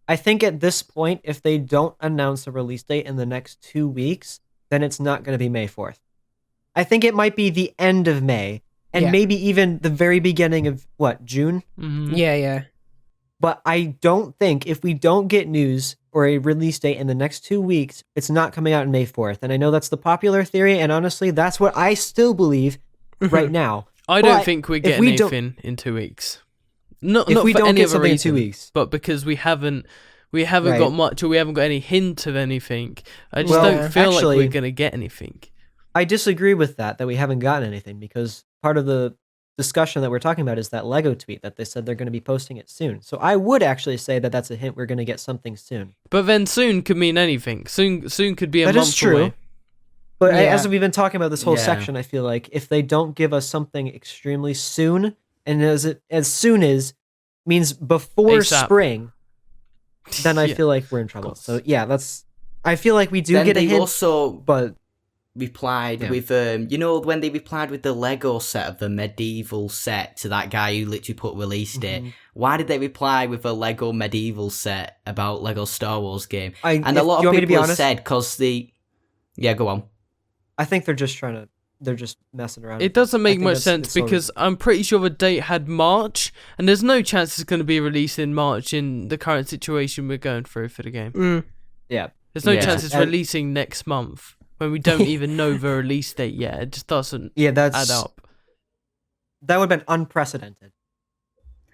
I think at this point, if they don't announce a release date in the next 2 weeks, then it's not going to be May 4th. I think it might be the end of May, and maybe even the very beginning of, June? Mm-hmm. Yeah. But I don't think, if we don't get news or a release date in the next 2 weeks, it's not coming out on May 4th. And I know that's the popular theory, and honestly, that's what I still believe right now. I don't think we're getting anything in 2 weeks. Not for any other reason, 2 weeks, but because we haven't got much, or we haven't got any hint of anything. I just don't feel like we're gonna get anything. I disagree with that we haven't gotten anything, because part of the discussion that we're talking about is that Lego tweet that they said they're going to be posting it soon. So I would actually say that that's a hint we're going to get something soon. But then soon could mean anything. Soon could be a month away. But as we've been talking about this whole section, I feel like if they don't give us something extremely soon, and as soon as means before ASAP. spring, then I feel like we're in trouble. So I feel like we do then get a hint. Also but replied with when they replied with the Lego set of the medieval set to that guy who literally put release date. Why did they reply with a Lego medieval set about Lego Star Wars game? And a lot of people have said because go on. I think they're just messing around. It doesn't make much sense because I'm pretty sure the date had March, and there's no chance it's going to be released in March in the current situation we're going through for the game. Yeah. There's no chance it's releasing next month when we don't even know the release date yet. It just doesn't add up. That would have been unprecedented.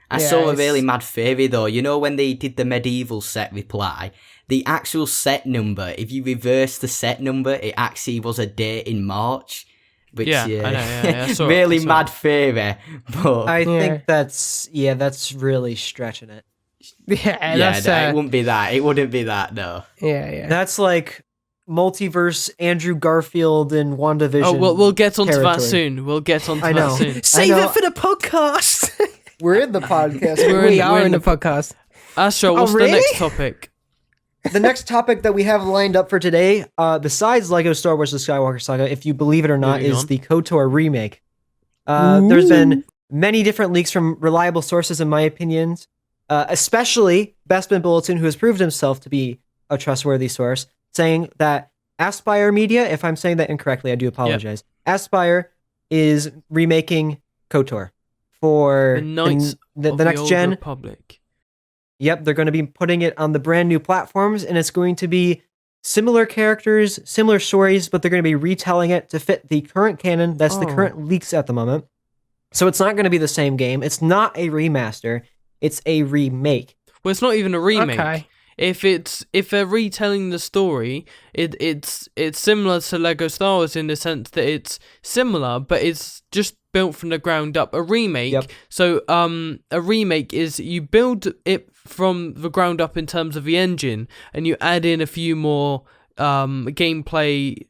I saw a really mad theory though. When they did the medieval set reply, the actual set number, if you reverse the set number, it actually was a date in March. Which, I know, really mad theory. But I think that's really stretching it. It wouldn't be that. It wouldn't be that, no. Yeah. That's like multiverse Andrew Garfield and WandaVision. Oh, we'll get onto that soon. We'll get onto that soon. Save it for the podcast. We're in the podcast. We are in the podcast. Astro, what's really? the next topic? The next topic that we have lined up for today, besides Lego Star Wars: The Skywalker Saga, if you believe it or not, Moving is on. the KOTOR remake. There's been many different leaks from reliable sources, in my opinions, especially Bespin Bulletin, who has proved himself to be a trustworthy source, saying that Aspire Media, if I'm saying that incorrectly, I do apologize. Aspire is remaking KOTOR for The Knights the of next the Old gen. Republic. Yep, they're going to be putting it on the brand new platforms, and it's going to be similar characters, similar stories, but they're going to be retelling it to fit the current canon. That's the current leaks at the moment. So it's not going to be the same game. It's not a remaster. It's a remake. Well, it's not even a remake. Okay. If they're retelling the story, it's similar to Lego Star Wars in the sense that it's similar, but it's just built from the ground up. A remake, Yep. so a remake is you build it from the ground up in terms of the engine, and you add in a few more gameplay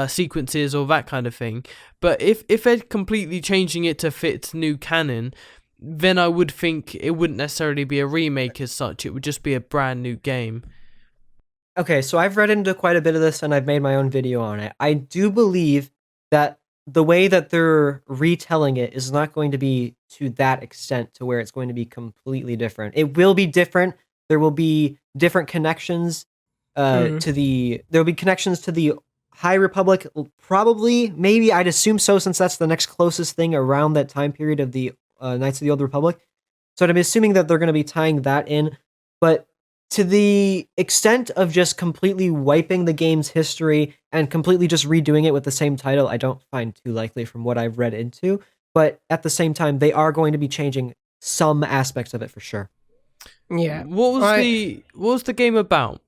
sequences or that kind of thing. But if they're completely changing it to fit new canon, then I would think it wouldn't necessarily be a remake as such. It would just be a brand new game. Okay, so I've read into quite a bit of this, and I've made my own video on it. I do believe that the way that they're retelling it is not going to be to that extent to where it's going to be completely different. It will be different. There will be different connections there'll be connections to the High Republic, probably, maybe, I'd assume so, since that's the next closest thing around that time period of the Knights of the Old Republic. So I'm assuming that they're going to be tying that in. But to the extent of just completely wiping the game's history and completely just redoing it with the same title, I don't find too likely from what I've read into. But at the same time, they are going to be changing some aspects of it for sure. Yeah. What was the game about?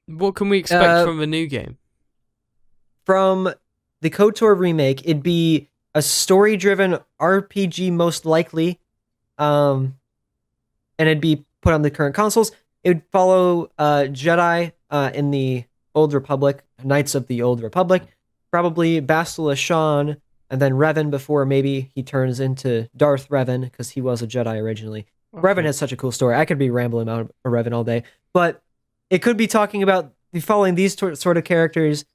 What can we expect from the new game? From the KOTOR remake, it'd be a story-driven RPG most likely, and it'd be put on the current consoles. It would follow Jedi in the Old Republic, Knights of the Old Republic, probably Bastila Shan, and then Revan before maybe he turns into Darth Revan, because he was a Jedi originally. Okay. Revan has such a cool story. I could be rambling about Revan all day, but it could be talking about following these sort of characters,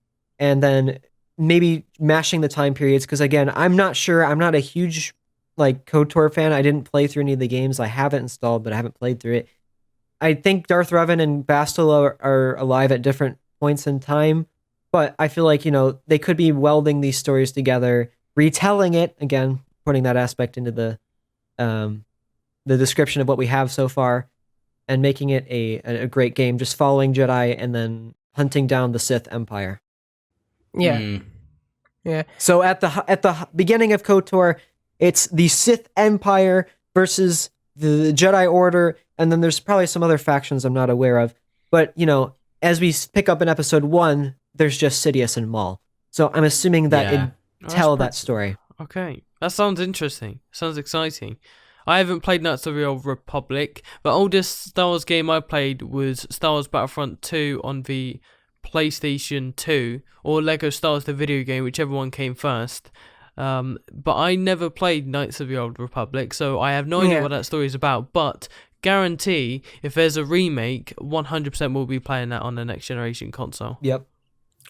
and then maybe mashing the time periods, because again, I'm not sure. I'm not a huge KOTOR fan. I didn't play through any of the games. I have it installed, but I haven't played through it. I think Darth Revan and Bastila are alive at different points in time, but I feel like, they could be welding these stories together, retelling it, again, putting that aspect into the description of what we have so far, and making it a great game, just following Jedi and then hunting down the Sith Empire. Yeah. Yeah. So at the beginning of KOTOR, it's the Sith Empire versus the Jedi Order, and then there's probably some other factions I'm not aware of. But, as we pick up in episode 1, there's just Sidious and Maul. So I'm assuming that it'd tell that story. Okay. That sounds interesting. Sounds exciting. I haven't played Knights of the Old Republic. The oldest Star Wars game I played was Star Wars Battlefront 2 on the PlayStation 2, or Lego Star Wars the video game, whichever one came first. But I never played Knights of the Old Republic, so I have no idea what that story is about. But guarantee, if there's a remake, 100% we'll be playing that on the next generation console. Yep.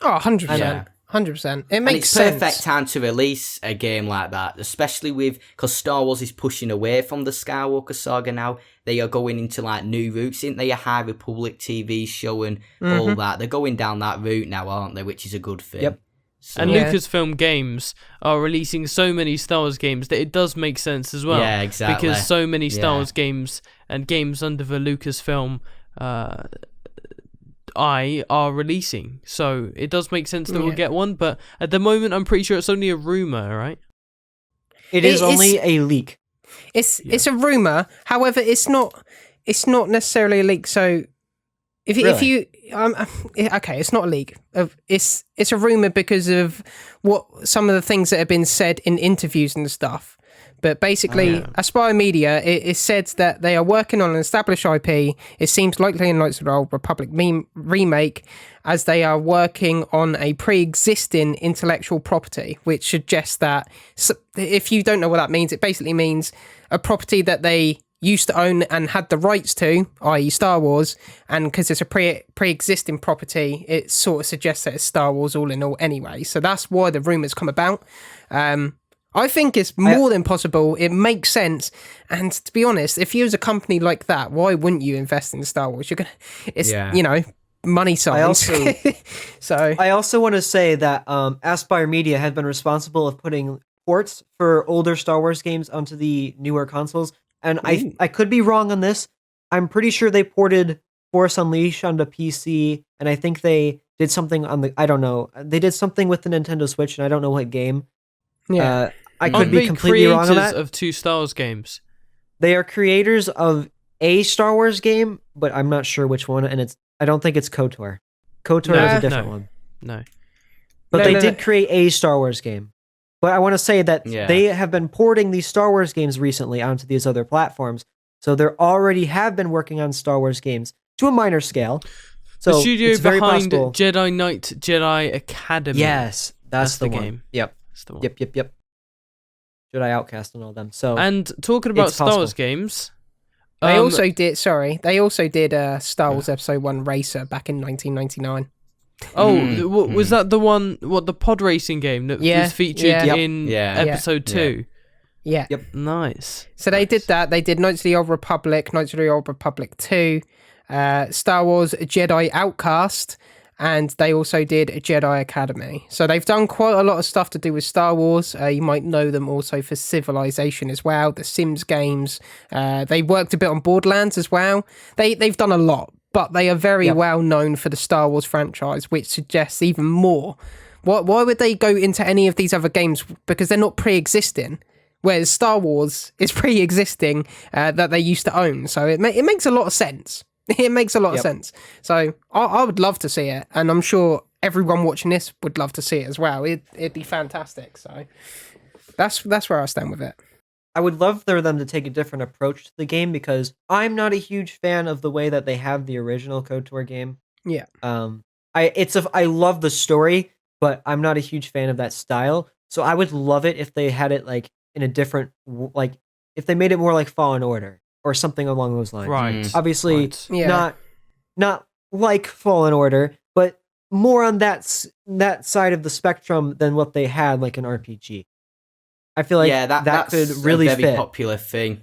Oh, 100%. Yeah. 100%. It And makes it's sense. perfect time to release a game like that, especially because Star Wars is pushing away from the Skywalker Saga now. They are going into new routes, isn't they? A High Republic TV show and all that. They're going down that route now, aren't they? Which is a good thing. Yep. So, And Lucasfilm Games are releasing so many Star Wars games that it does make sense as well. Yeah, exactly. Because so many Star Wars games and games under the Lucasfilm are releasing. So it does make sense that we'll get one, but at the moment I'm pretty sure it's only a rumor, right? It is only a leak. It's a rumor. However, it's not necessarily a leak. So If Really? you okay, it's not a leak. It's a rumor because of what some of the things that have been said in interviews and stuff. But basically, Aspire Media, it said that they are working on an established IP. It seems likely in Knights of the Old Republic remake, as they are working on a pre-existing intellectual property, which suggests that, if you don't know what that means, it basically means a property that they used to own and had the rights to, i.e. Star Wars, and because it's a pre-existing property, it sort of suggests that it's Star Wars all in all anyway. So that's why the rumours come about. I think it's more than possible. It makes sense. And to be honest, if you was a company like that, why wouldn't you invest in Star Wars? Money signs. I also want to say that Aspire Media had been responsible of putting ports for older Star Wars games onto the newer consoles. And I could be wrong on this. I'm pretty sure they ported Force Unleashed onto PC, and I think they did something on the, I don't know. They did something with the Nintendo Switch, and I don't know what game. Yeah. I could be completely wrong on that. Of two Star Wars games. They are creators of a Star Wars game, but I'm not sure which one, and I don't think it's KOTOR. KOTOR is a different one. No. But they did create a Star Wars game. But I want to say that they have been porting these Star Wars games recently onto these other platforms. So they already have been working on Star Wars games to a minor scale. So the studio it's very behind possible. Jedi Knight Jedi Academy. Yes, that's the one. game. Yep. That's the one. Yep. Jedi Outcast and all them. So And talking about it's Star possible. Wars games, They also did Star Wars Episode 1 Racer back in 1999. Was that the one? What, the pod racing game that was featured in Episode 2? Yeah. Yep. Nice. So they did that. They did Knights of the Old Republic, Knights of the Old Republic 2, Star Wars Jedi Outcast, and they also did Jedi Academy. So they've done quite a lot of stuff to do with Star Wars. You might know them also for Civilization as well, the Sims games. They worked a bit on Borderlands as well. They've done a lot, but they are very well known for the Star Wars franchise, which suggests even more. Why would they go into any of these other games? Because they're not pre-existing. Whereas Star Wars is pre-existing that they used to own. So it makes a lot of sense. It makes a lot of sense. So I would love to see it. And I'm sure everyone watching this would love to see it as well. It'd be fantastic. So that's where I stand with it. I would love for them to take a different approach to the game because I'm not a huge fan of the way that they have the original KOTOR game. Yeah. I love the story, but I'm not a huge fan of that style. So I would love it if they had it like in a different, like if they made it more like Fallen Order or something along those lines. Right. Obviously, not like Fallen Order, but more on that side of the spectrum than what they had like an RPG. I feel like that could really a very fit. popular thing.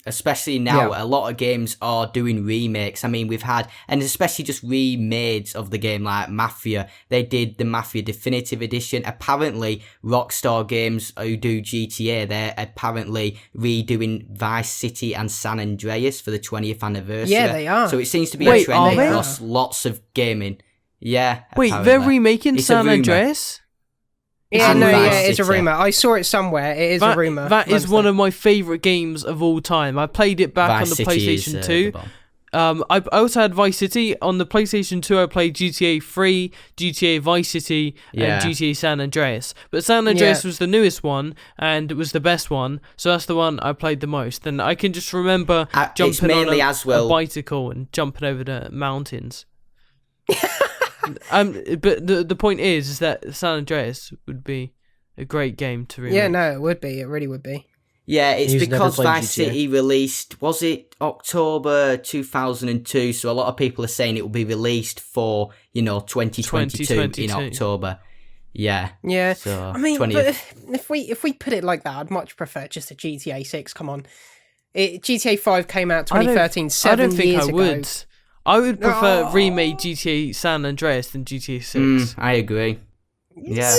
Especially now, a lot of games are doing remakes. I mean, we've had, and especially just remades of the game, like Mafia. They did the Mafia Definitive Edition. Apparently, Rockstar Games, who do GTA, they're apparently redoing Vice City and San Andreas for the 20th anniversary. Yeah, they are. So it seems to be a trend across lots of gaming. Yeah. Wait, apparently. they're remaking It's a San rumour. Andreas? It's a rumor. I saw it somewhere. It is a rumor. That is one of my favorite games of all time. I played it back Vice on the City PlayStation is, 2. I also had Vice City on the PlayStation 2. I played GTA 3, GTA Vice City, and GTA San Andreas. But San Andreas was the newest one, and it was the best one. So that's the one I played the most. And I can just remember jumping on a bicycle and jumping over the mountains. But the point is that San Andreas would be a great game to remake. Yeah, no, it would be. It really would be. Yeah, it's because Vice GTA. City released, was it October 2002? So a lot of people are saying it will be released for, 2022 in October. Yeah. Yeah. So, I mean, 20th. but if we put it like that, I'd much prefer just a GTA 6. Come on. GTA 5 came out 2013, 7 years ago. I don't think I would. I would prefer remade GTA San Andreas than GTA 6. I agree. Yeah.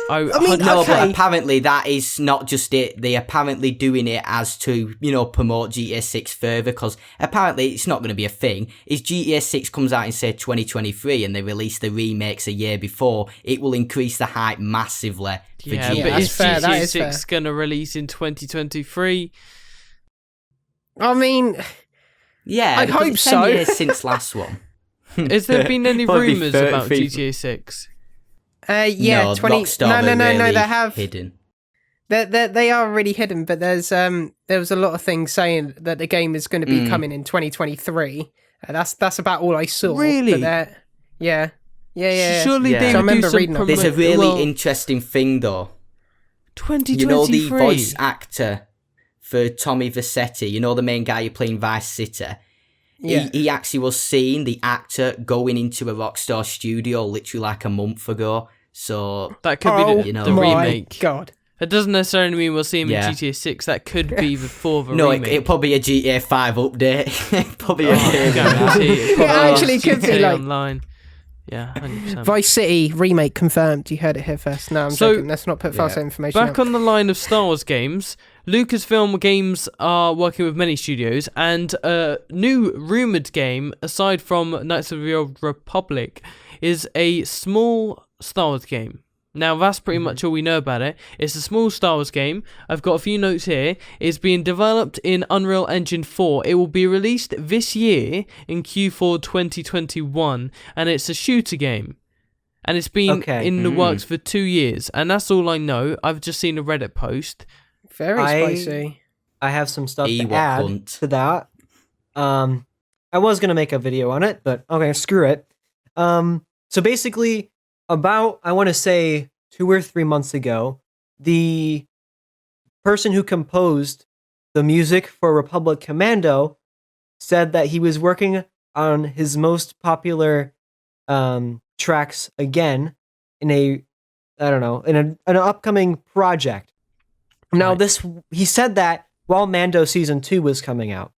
But apparently that is not just it. They're apparently doing it as to, promote GTA 6 further, because apparently it's not going to be a thing. If GTA 6 comes out in, say, 2023 and they release the remakes a year before, it will increase the hype massively for GTA. Yeah, but is fair, GTA 6 going to release in 2023? I mean... Yeah, I'd hope it's so. 10 years since last one. Has there been any Probably rumors 30 about people. GTA 6? Yeah, no, 20. Rockstar No, were they really have. hidden. They are really hidden, but there was a lot of things saying that the game is going to be coming in 2023. That's about all I saw. Really? But yeah. Surely Yeah. they So I would do remember some reading up. There's a really interesting thing though. 2023. You know the voice actor for Tommy Vercetti, you know the main guy who playing Vice City? Yeah. He actually was seeing the actor going into a Rockstar studio literally like a month ago. So That could be the, you know, the my remake. God. It doesn't necessarily mean we'll see him Yeah. in GTA 6. That could be before the no, remake. it'll probably be a GTA 5 update. Probably a Guarantee. It actually could be GTA like Online. Yeah, 100%. Vice City remake confirmed. You heard it here first. No, I'm joking. Let's not put false information Back out. on the line of Star Wars games, Lucasfilm Games are working with many studios, and a new rumoured game, aside from Knights of the Old Republic, is a small Star Wars game. Now, that's pretty much all we know about it. It's a small Star Wars game. I've got a few notes here. It's being developed in Unreal Engine 4. It will be released this year in Q4 2021, and it's a shooter game. And it's been in the works for 2 years, and that's all I know. I've just seen a Reddit post. Very spicy. I have some stuff to Ewok add hunt. to that. I was gonna make a video on it, but okay, screw it. So basically, about I want to say 2 or 3 months ago, the person who composed the music for Republic Commando said that he was working on his most popular tracks again in an upcoming project. Now, he said that while Mando Season 2 was coming out.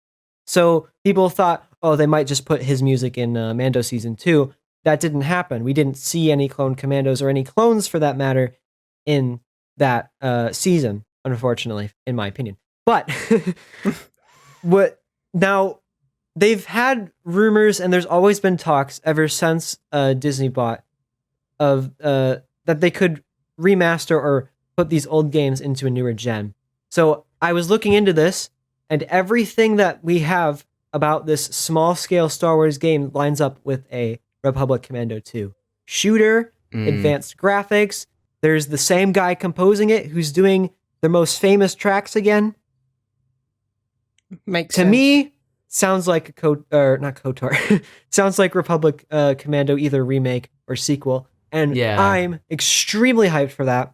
So people thought, oh, they might just put his music in Mando Season 2. That didn't happen. We didn't see any clone commandos or any clones for that matter in that season, unfortunately, in my opinion. But now they've had rumors, and there's always been talks ever since Disney bought of that they could remaster or put these old games into a newer gen. So I was looking into this, and everything that we have about this small scale Star Wars game lines up with a Republic Commando 2 shooter, advanced graphics. There's the same guy composing it who's doing their most famous tracks again. Makes To sense. me, sounds like not KOTOR. Sounds like Republic Commando, either remake or sequel. And Yeah. I'm extremely hyped for that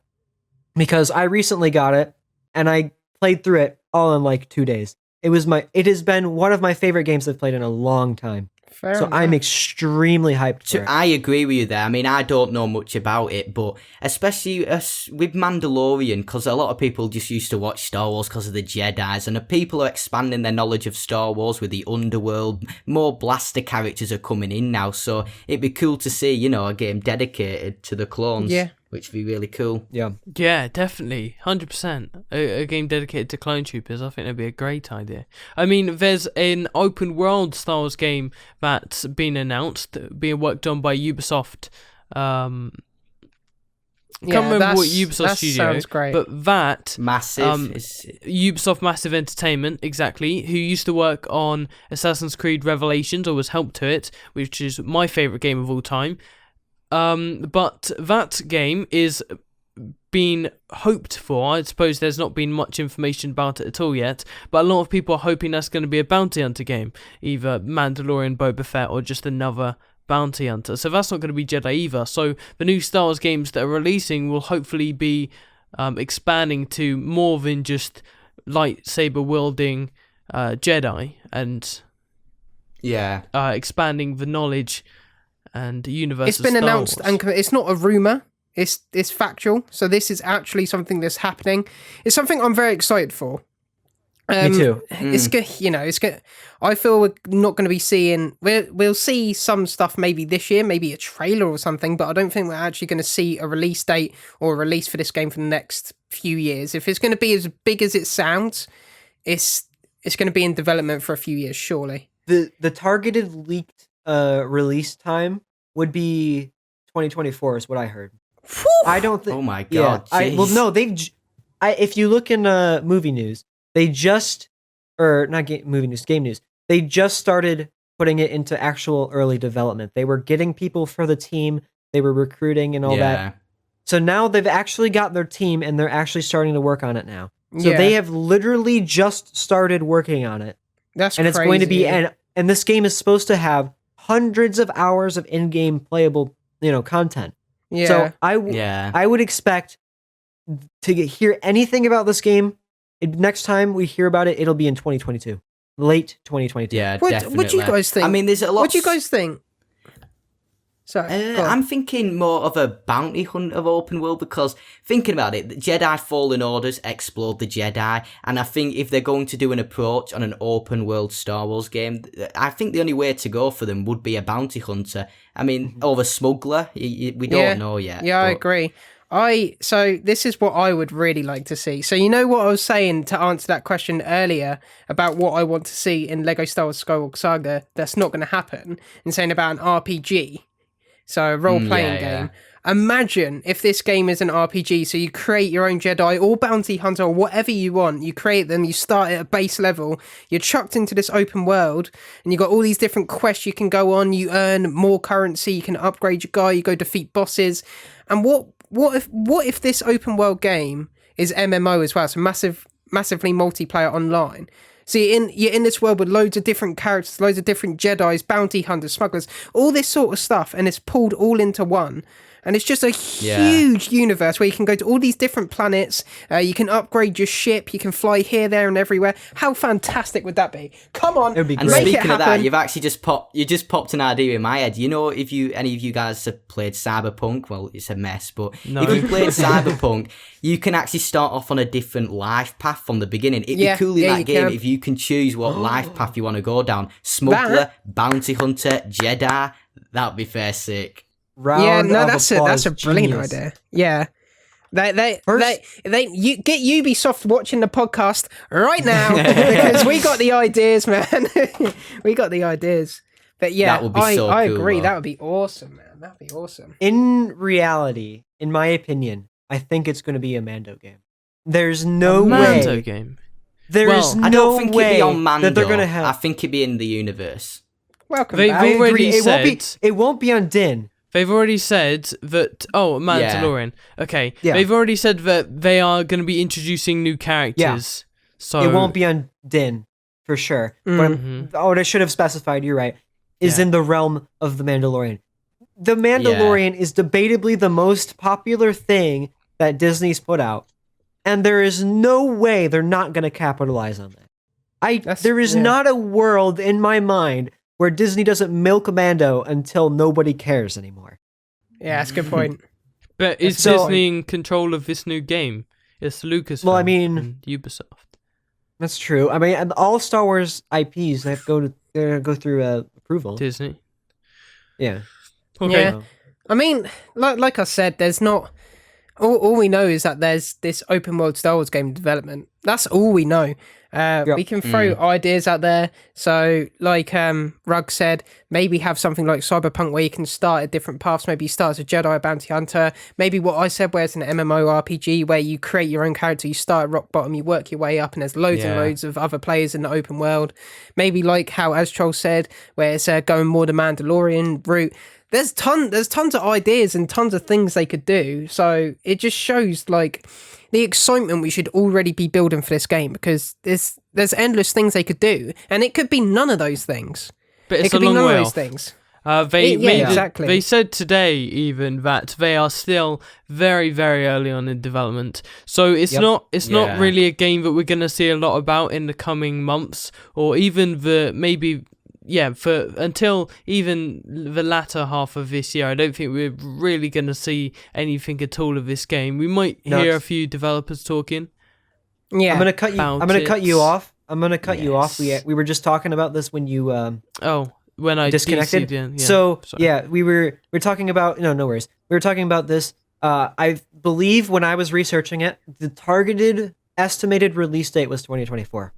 because I recently got it and I played through it all in like 2 days. It has been one of my favorite games I've played in a long time. Fair So enough. I'm extremely hyped for it. I agree with you there. I mean, I don't know much about it, but especially with Mandalorian, because a lot of people just used to watch Star Wars because of the Jedis, and the people are expanding their knowledge of Star Wars with the underworld. More blaster characters are coming in now, so it'd be cool to see, a game dedicated to the clones. Yeah. Which would be really cool. Yeah. Yeah, definitely. 100%. A game dedicated to clone troopers. I think that'd be a great idea. I mean, there's an open world Star Wars game that's been announced, being worked on by Ubisoft. Can't remember what Ubisoft studio, sounds great. but that Massive. Ubisoft Massive Entertainment, exactly, who used to work on Assassin's Creed Revelations, or was helped to it, which is my favourite game of all time. But that game is being hoped for. I suppose there's not been much information about it at all yet, but a lot of people are hoping that's going to be a bounty hunter game, either Mandalorian, Boba Fett, or just another bounty hunter. So that's not going to be Jedi either. So the new Star Wars games that are releasing will hopefully be expanding to more than just lightsaber wielding Jedi, and expanding the knowledge and the universe. It's been of Star announced, Wars. and it's not a rumor. It's factual. So this is actually something that's happening. It's something I'm very excited for. Me too. It's good. It's good. I feel we're not going to be seeing. We'll see some stuff maybe this year, maybe a trailer or something. But I don't think we're actually going to see a release date or a release for this game for the next few years. If it's going to be as big as it sounds, it's going to be in development for a few years, surely. The targeted leaked release time would be 2024 is what I heard. I don't think. Oh my god! If you look in movie news, they just game news. They just started putting it into actual early development. They were getting people for the team, they were recruiting and all that. So now they've actually got their team and they're actually starting to work on it now. So they have literally just started working on it. That's and crazy. It's going to be and this game is supposed to have hundreds of hours of in-game playable, content. Yeah. So I would expect to hear anything about this game. Next time we hear about it, it'll be in 2022. Late 2022. Yeah, definitely. What do you guys think? I mean, there's a lot. What do you guys think? Sorry, I'm thinking more of a bounty hunter open world, because thinking about it, the Jedi Fallen Orders explored the Jedi, and I think if they're going to do an approach on an open world Star Wars game, I think the only way to go for them would be a bounty hunter. I mean, or the smuggler, we don't know yet. Yeah, I agree. So this is what I would really like to see. So you know what I was saying to answer that question earlier about what I want to see in Lego Star Wars Skywalker Saga that's not going to happen, and saying about an RPG. So a role-playing game. Imagine if this game is an RPG, so you create your own Jedi or bounty hunter or whatever you want. You create them, you start at a base level, you're chucked into this open world, and you've got all these different quests you can go on, you earn more currency, you can upgrade your guy, you go defeat bosses. And what if this open world game is MMO as well, so massively multiplayer online? So you're in this world with loads of different characters, loads of different Jedis, bounty hunters, smugglers, all this sort of stuff, and it's pulled all into one. And it's just a huge universe where you can go to all these different planets, you can upgrade your ship, you can fly here, there, and everywhere. How fantastic would that be? Come on, it would be great. And make speaking it of happen. that, you've actually just popped an idea in my head. You know, if any of you guys have played Cyberpunk, well, it's a mess, but if you played Cyberpunk, you can actually start off on a different life path from the beginning. It'd be cool in that game if you can choose what life path you want to go down. Smuggler, bounty hunter, Jedi. That'd be fair sick. That's a brilliant idea. Yeah. You get Ubisoft watching the podcast right now because we got the ideas, man. We got the ideas. But yeah, that would be so I cool, agree. though. That would be awesome, man. That'd be awesome. In reality, in my opinion, I think it's going to be a Mando game. There's no way. Mando game. There's no I don't think way it'd be on Mando. that they're going to have. I think it'd be in the universe. Welcome They've back. already said it won't be on Din. They've already said that. Oh, Mandalorian. Okay. Yeah. They've already said that they are going to be introducing new characters. So It won't be on Din for sure. What I should have specified, you're right, is in the realm of the Mandalorian. The Mandalorian is debatably the most popular thing that Disney's put out, and there is no way they're not going to capitalize on that. There is not a world in my mind where Disney doesn't milk Mando until nobody cares anymore. Yeah, that's a good point. But is Disney in control of this new game? It's Lucasfilm. Well, I mean, and Ubisoft. That's true. I mean, and all Star Wars IPs have to go through approval. Disney. Yeah. Okay. Yeah. I mean, like I said, there's not. All we know is that there's this open world Star Wars game development. That's all we know. We can throw ideas out there. So, like Rug said, maybe have something like Cyberpunk where you can start at different paths. Maybe you start as a Jedi or bounty hunter. Maybe what I said, where it's an MMORPG where you create your own character. You start at rock bottom, you work your way up, and there's loads and loads of other players in the open world. Maybe like how Astrol said, where it's going more the Mandalorian route. There's tons of ideas and tons of things they could do. So it just shows like the excitement we should already be building for this game, because there's endless things they could do, and it could be none of those things. But it's it could a long be none way of those off. things. Exactly. They said today even that they are still very, very early on in development. So it's not really a game that we're going to see a lot about in the coming months, or even until even the latter half of this year. I don't think we're really going to see anything at all of this game. We might hear a few developers talking. Yeah, I'm going to cut you off. I'm going to cut you off. We were just talking about this when you when I disconnected. DC'd in. Yeah, so sorry. we were talking about no worries. We were talking about this. I believe when I was researching it, the targeted estimated release date was 2024.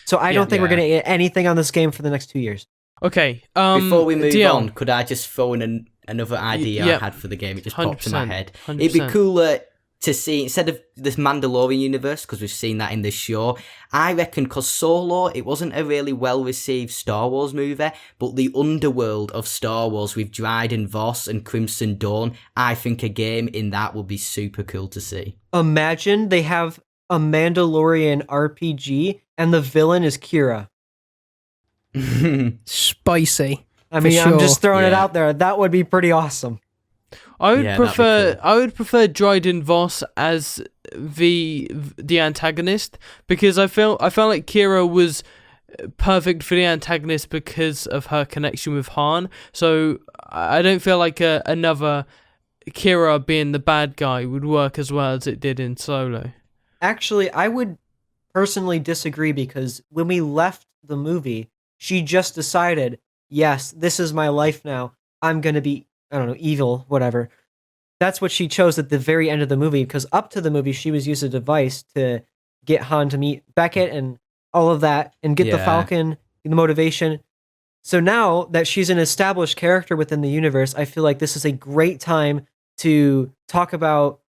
So I don't think we're going to get anything on this game for the next 2 years. Okay. Before we move DL. on, could I just throw in another idea I had for the game? It just popped in my head. 100%. It'd be cooler to see, instead of this Mandalorian universe, because we've seen that in the show, I reckon because Solo, it wasn't a really well-received Star Wars movie, but the underworld of Star Wars with Dryden Voss and Crimson Dawn, I think a game in that would be super cool to see. Imagine they have a Mandalorian RPG and the villain is Kira. Spicy. I mean, sure. I'm just throwing it out there. That would be pretty awesome. I would Yeah, prefer that'd be cool. I would prefer Dryden Voss as the antagonist, because I felt like Kira was perfect for the antagonist because of her connection with Han. So I don't feel like another Kira being the bad guy would work as well as it did in Solo. Actually, I would personally disagree because when we left the movie, she just decided, yes, this is my life now. I'm going to be, I don't know, evil, whatever. That's what she chose at the very end of the movie, because up to the movie, she was using a device to get Han to meet Beckett and all of that and get the Falcon, the motivation. So now that she's an established character within the universe, I feel like this is a great time to talk about,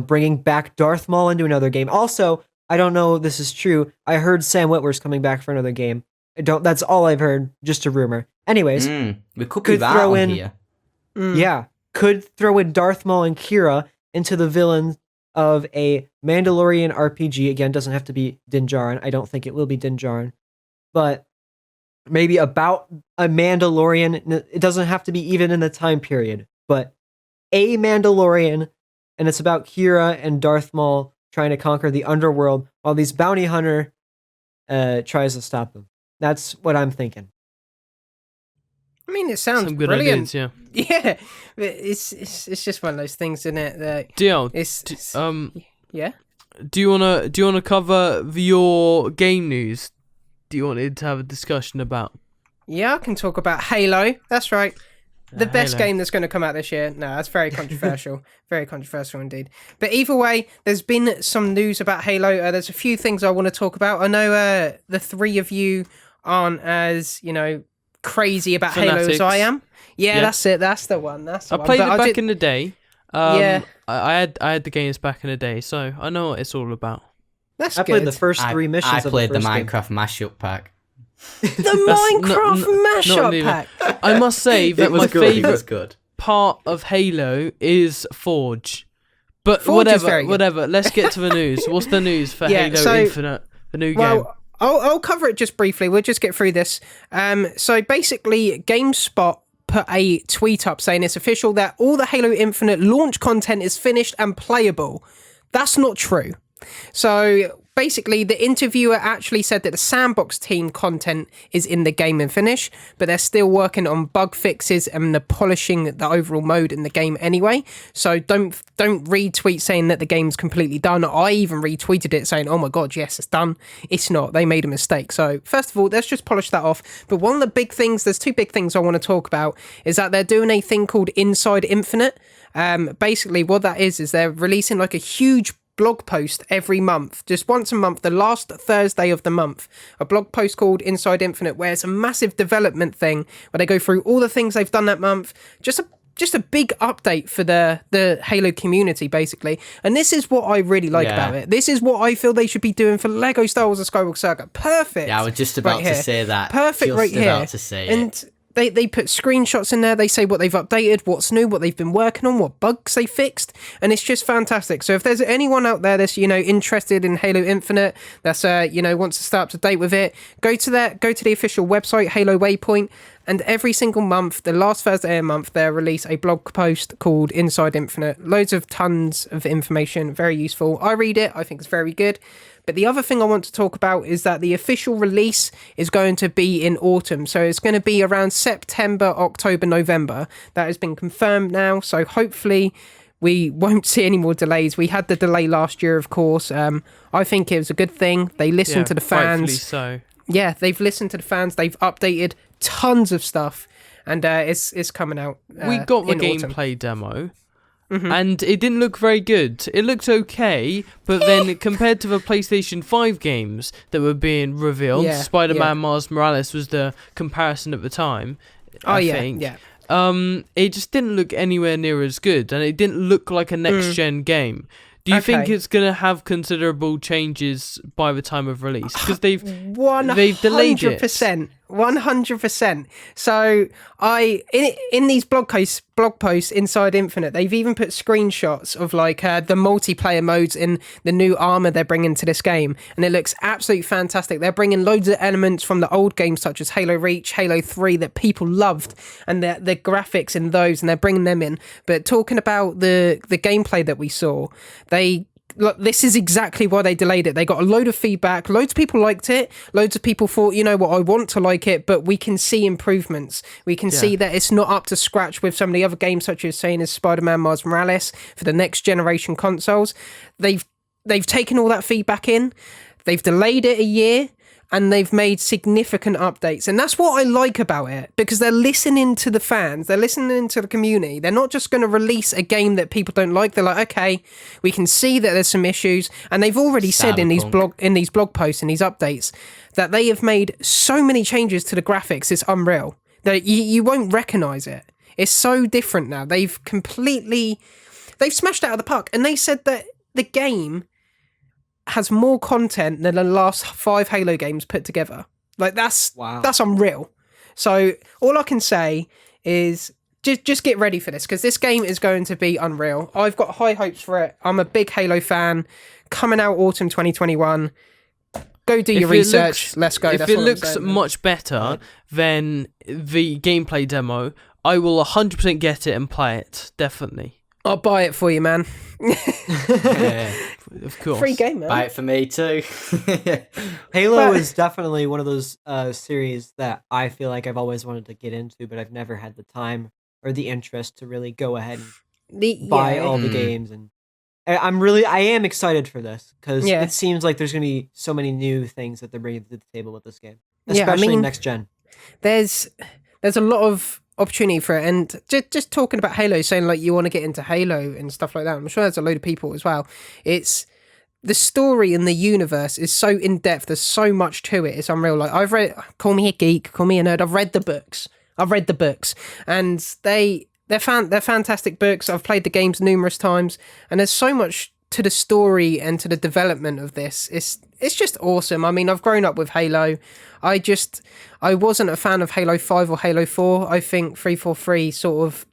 bringing back Darth Maul into another game. Also, I don't know if this is true. I heard Sam Witwer's coming back for another game. That's all I've heard, just a rumor. Anyways, we could be that on here. Yeah, could throw in Darth Maul and Kira into the villain of a Mandalorian RPG. Again, doesn't have to be Din Djarin. I don't think it will be Din Djarin. But maybe about a Mandalorian. It doesn't have to be even in the time period, but a Mandalorian, and it's about Kira and Darth Maul trying to conquer the underworld while these bounty hunter tries to stop them. That's what I'm thinking. I mean, it sounds Some good brilliant. ideas, Yeah, it's just one of those things, isn't it? That DL, yeah. do you wanna cover your game news? Do you want to have a discussion about? Yeah, I can talk about Halo. That's right. The best Halo. game that's going to come out this year. No, that's very controversial. Very controversial indeed. But either way, there's been some news about Halo. There's a few things I want to talk about. I know the three of you aren't as, crazy about Halo as I am. Yeah, that's it. That's the one. That's the I one. played But it back in the day. Yeah. I had the games back in the day, so I know what it's all about. That's I good. played the first three missions. I of played the first game. Minecraft mashup pack. The Minecraft not mashup even- pack. I must say that my It favourite was good. part of Halo is Forge. But Forge is very good. whatever. Let's get to the news. What's the news for Yeah, Halo so- Infinite, the new game? Well, I'll cover it just briefly. We'll just get through this. So basically, GameSpot put a tweet up saying it's official that all the Halo Infinite launch content is finished and playable. That's not true. So basically, the interviewer actually said that the sandbox team content is in the game and finish, but they're still working on bug fixes and the polishing the overall mode in the game anyway. So don't retweet saying that the game's completely done. I even retweeted it saying, "Oh my god, yes, it's done." It's not. They made a mistake. So first of all, let's just polish that off. But one of the big things, there's two big things I want to talk about, is that they're doing a thing called Inside Infinite. Basically, what that is they're releasing like a huge blog post every month, just once a month, the last Thursday of the month, a blog post called Inside Infinite, where it's a massive development thing where they go through all the things they've done that month, just a big update for the Halo community, basically. And this is what I really like about it. This is what I feel they should be doing for Lego Star Wars: The Skywalker Saga. Perfect. Yeah, I was just about to say that. Perfect just right here. about to say and it. They put screenshots in there. They say what they've updated, what's new, what they've been working on, what bugs they fixed, and it's just fantastic. So if there's anyone out there that's interested in Halo Infinite, that's wants to stay up to date with it, go to the official website Halo Waypoint, and every single month, the last Thursday of the month, they release a blog post called Inside Infinite. Loads of tons of information, very useful. I read it. I think it's very good. But the other thing I want to talk about is that the official release is going to be in autumn. So it's going to be around September, October, November. That has been confirmed now. So hopefully we won't see any more delays. We had the delay last year, of course. I think it was a good thing. They listened to the fans. Rightfully so. Yeah, they've listened to the fans. They've updated tons of stuff. And it's coming out We got the in autumn. gameplay demo. And it didn't look very good. It looked okay, but then compared to the PlayStation 5 games that were being revealed, Spider-Man Miles Morales was the comparison at the time, I think. It just didn't look anywhere near as good, and it didn't look like a next-gen game. Do you think Okay. it's going to have considerable changes by the time of release? Because they've delayed it. 100%. So in these blog posts inside Infinite, they've even put screenshots of like the multiplayer modes in the new armor they're bringing to this game, and it looks absolutely fantastic. They're bringing loads of elements from the old games such as Halo Reach, Halo 3 that people loved, and the graphics in those, and they're bringing them in. But talking about the gameplay that we saw, this is exactly why they delayed it. They got a load of feedback. Loads of people liked it. Loads of people thought, you know what, I want to like it, but we can see improvements. We can see that it's not up to scratch with some of the other games, such as saying as Spider-Man Miles Morales for the next generation consoles. They've taken all that feedback in. They've delayed it a year. And they've made significant updates. And that's what I like about it, because they're listening to the fans. They're listening to the community. They're not just going to release a game that people don't like. They're like, okay, we can see that there's some issues. And they've already said in these blog posts and these updates that they have made so many changes to the graphics. It's unreal. That you won't recognize it. It's so different now. They've smashed it out of the park. And they said that the game has more content than the last 5 Halo games put together. Like that's unreal. So all I can say is just get ready for this, because this game is going to be unreal. I've got high hopes for it. I'm a big Halo fan. Coming out autumn 2021. Go do your research. Let's go. If it looks much better than the gameplay demo, I will 100% get it and play it. Definitely. I'll buy it for you, man. Of course. Free game, man. Buy it for me too. Halo is definitely one of those series that I feel like I've always wanted to get into, but I've never had the time or the interest to really go ahead and buy all the games. And I am excited for this, because it seems like there's going to be so many new things that they're bringing to the table with this game, especially next gen. There's a lot of opportunity for it, and just talking about Halo, saying like you want to get into Halo and stuff like that, I'm sure there's a load of people as well. It's the story and the universe is so in depth. There's so much to it. It's unreal. Like I've read, call me a geek, call me a nerd, I've read the books, and they're fantastic books. I've played the games numerous times, and there's so much to the story and to the development of this. It's just awesome. I mean, I've grown up with Halo. I wasn't a fan of Halo 5 or Halo 4. I think 343 sort of,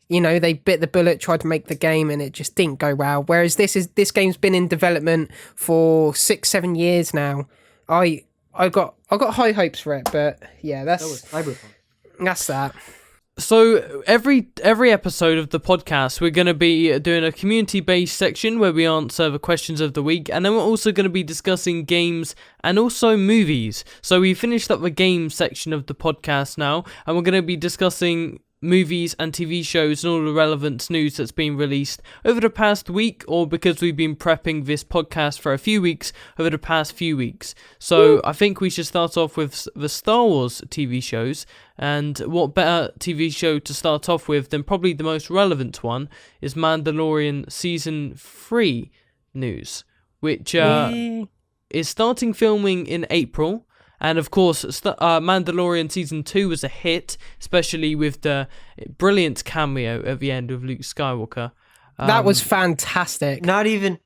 they bit the bullet, tried to make the game, and it just didn't go well. Whereas this game's been in development for 6-7 years now. I got high hopes for it, but yeah, That was Cyberpunk. that's that. So every episode of the podcast, we're going to be doing a community-based section where we answer the questions of the week, and then we're also going to be discussing games and also movies. So we finished up the game section of the podcast now, and we're going to be discussing movies and TV shows and all the relevant news that's been released over the past week, or because we've been prepping this podcast for a few weeks over the past few weeks. So I think we should start off with the Star Wars TV shows, and what better TV show to start off with than probably the most relevant one is Mandalorian Season 3 news, which is starting filming in April. And of course, Mandalorian Season 2 was a hit, especially with the brilliant cameo at the end of Luke Skywalker. That was fantastic. Not even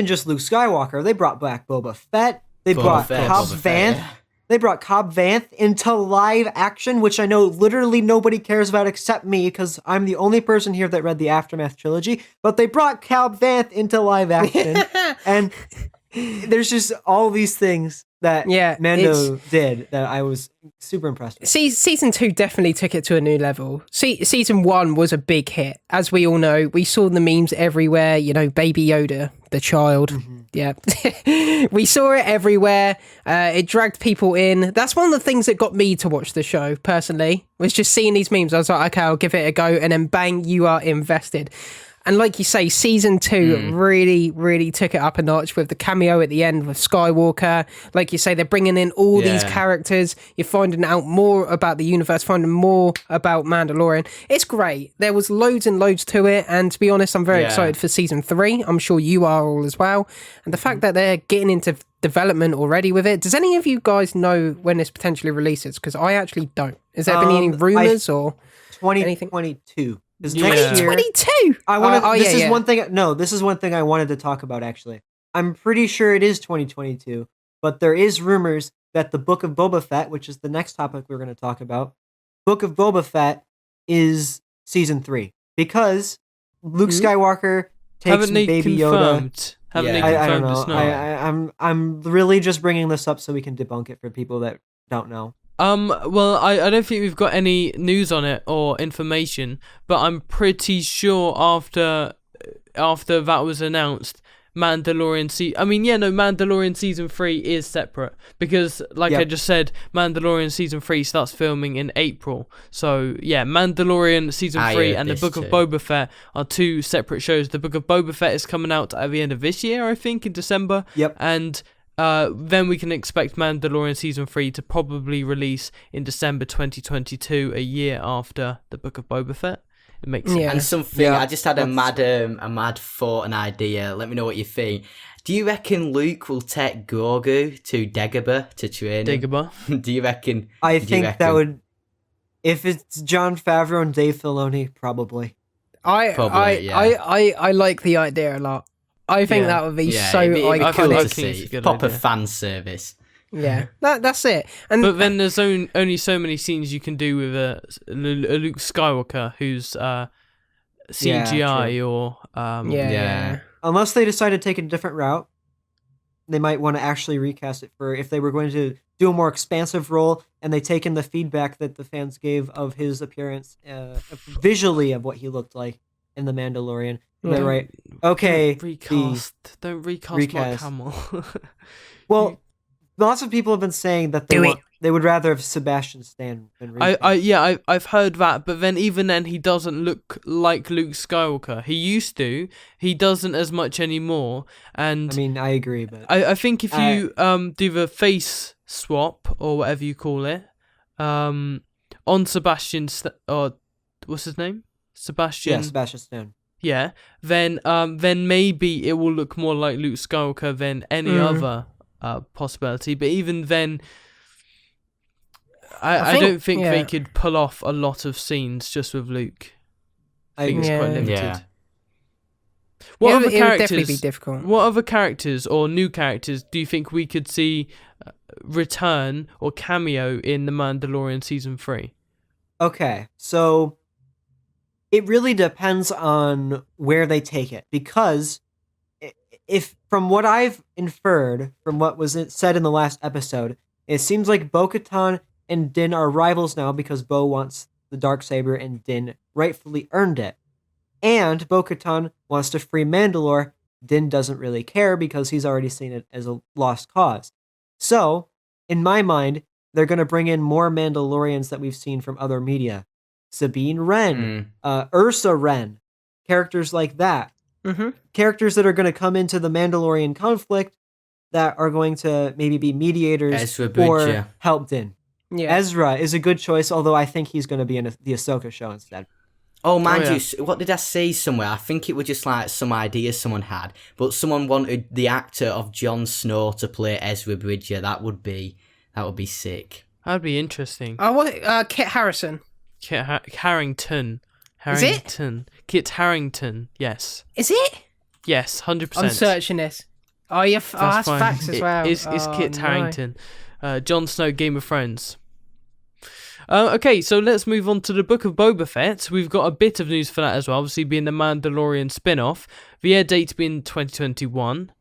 just Luke Skywalker. They brought back Boba Fett. They brought Cobb Vanth. Yeah. They brought Cobb Vanth into live action, which I know literally nobody cares about except me, because I'm the only person here that read the Aftermath trilogy. But they brought Cobb Vanth into live action. And there's just all these things that Mando did that I was super impressed with. Season 2 definitely took it to a new level. Season 1 was a big hit. As we all know, we saw the memes everywhere, Baby Yoda, the child. Mm-hmm. Yeah. We saw it everywhere. It dragged people in. That's one of the things that got me to watch the show, personally, was just seeing these memes. I was like, okay, I'll give it a go. And then bang, you are invested. And like you say, Season 2 really, really took it up a notch with the cameo at the end with Skywalker. Like you say, they're bringing in all these characters. You're finding out more about the universe, finding more about Mandalorian. It's great. There was loads and loads to it. And to be honest, I'm very excited for Season 3. I'm sure you are all as well. And the fact that they're getting into development already with it. Does any of you guys know when this potentially releases? Because I actually don't. Has there been any rumors or 2022. Because Yeah. next year, 2022. I want to. This is yeah. one thing. No, this is one thing I wanted to talk about. Actually, I'm pretty sure it is 2022, but there is rumors that the Book of Boba Fett, which is the next topic we're going to talk about, Book of Boba Fett is season 3 because Luke Skywalker takes Haven't they Baby Yoda. confirmed? Haven't they Yeah. I don't confirmed know. it's not? I'm really just bringing this up so we can debunk it for people that don't know. Well, I don't think we've got any news on it or information, but I'm pretty sure after that was announced, Mandalorian season 3 is separate because, like I just said, Mandalorian season 3 starts filming in April. So yeah, Mandalorian season 3 and the Book of Boba Fett are 2 separate shows. The Book of Boba Fett is coming out at the end of this year, I think, in December. Yep. And then we can expect Mandalorian season 3 to probably release in December 2022, a year after the Book of Boba Fett. It makes sense. And something I just had a mad thought and idea. Let me know what you think. Do you reckon Luke will take Grogu to Dagobah to train him? Dagobah? Do you reckon? I think that would, if it's Jon Favreau and Dave Filoni, probably. I like the idea a lot. I think that would be so it'd be cool iconic. to see. It's a good Proper idea. fan service. Yeah, that's it. And But then there's only so many scenes you can do with a Luke Skywalker who's CGI or yeah. Unless they decide to take a different route, they might want to actually recast it for if they were going to do a more expansive role and they take in the feedback that the fans gave of his appearance visually of what he looked like in The Mandalorian. They're right. Okay. Don't recast Mark Hamill. Well, lots of people have been saying that they would rather have Sebastian Stan than recast. I've heard that, but then even then he doesn't look like Luke Skywalker. He used to. He doesn't as much anymore. And I mean, I agree, but I think if you do the face swap or whatever you call it, on Sebastian or what's his name? Sebastian Stan. Yeah, then maybe it will look more like Luke Skywalker than any other possibility. But even then, I don't think they could pull off a lot of scenes just with Luke. I think it's quite limited. Yeah. What other it would characters? definitely be difficult. What other characters or new characters do you think we could see return or cameo in The Mandalorian season 3? Okay, so it really depends on where they take it, because if from what I've inferred from what was said in the last episode, it seems like Bo-Katan and Din are rivals now because Bo wants the Darksaber and Din rightfully earned it. And Bo-Katan wants to free Mandalore. Din doesn't really care because he's already seen it as a lost cause. So, in my mind, they're going to bring in more Mandalorians that we've seen from other media. Sabine Wren, Ursa Wren, characters like that. Mm-hmm. Characters that are going to come into the Mandalorian conflict that are going to maybe be mediators or help Din. Yeah. Ezra is a good choice, although I think he's going to be in the Ahsoka show instead. Oh, mind you, what did I see somewhere? I think it was just like some idea someone had, but someone wanted the actor of Jon Snow to play Ezra Bridger. That would be sick. That'd be interesting. Oh, what? Kit Harington. Harrington. Is it? Kit Harington. Yes. Is it? Yes, 100%. I'm searching this. Oh, that's fine. facts as well. It's Kit Harington. Jon Snow, Game of Thrones. Okay, so let's move on to the Book of Boba Fett. We've got a bit of news for that as well, obviously being the Mandalorian spin-off. The air date being 2021.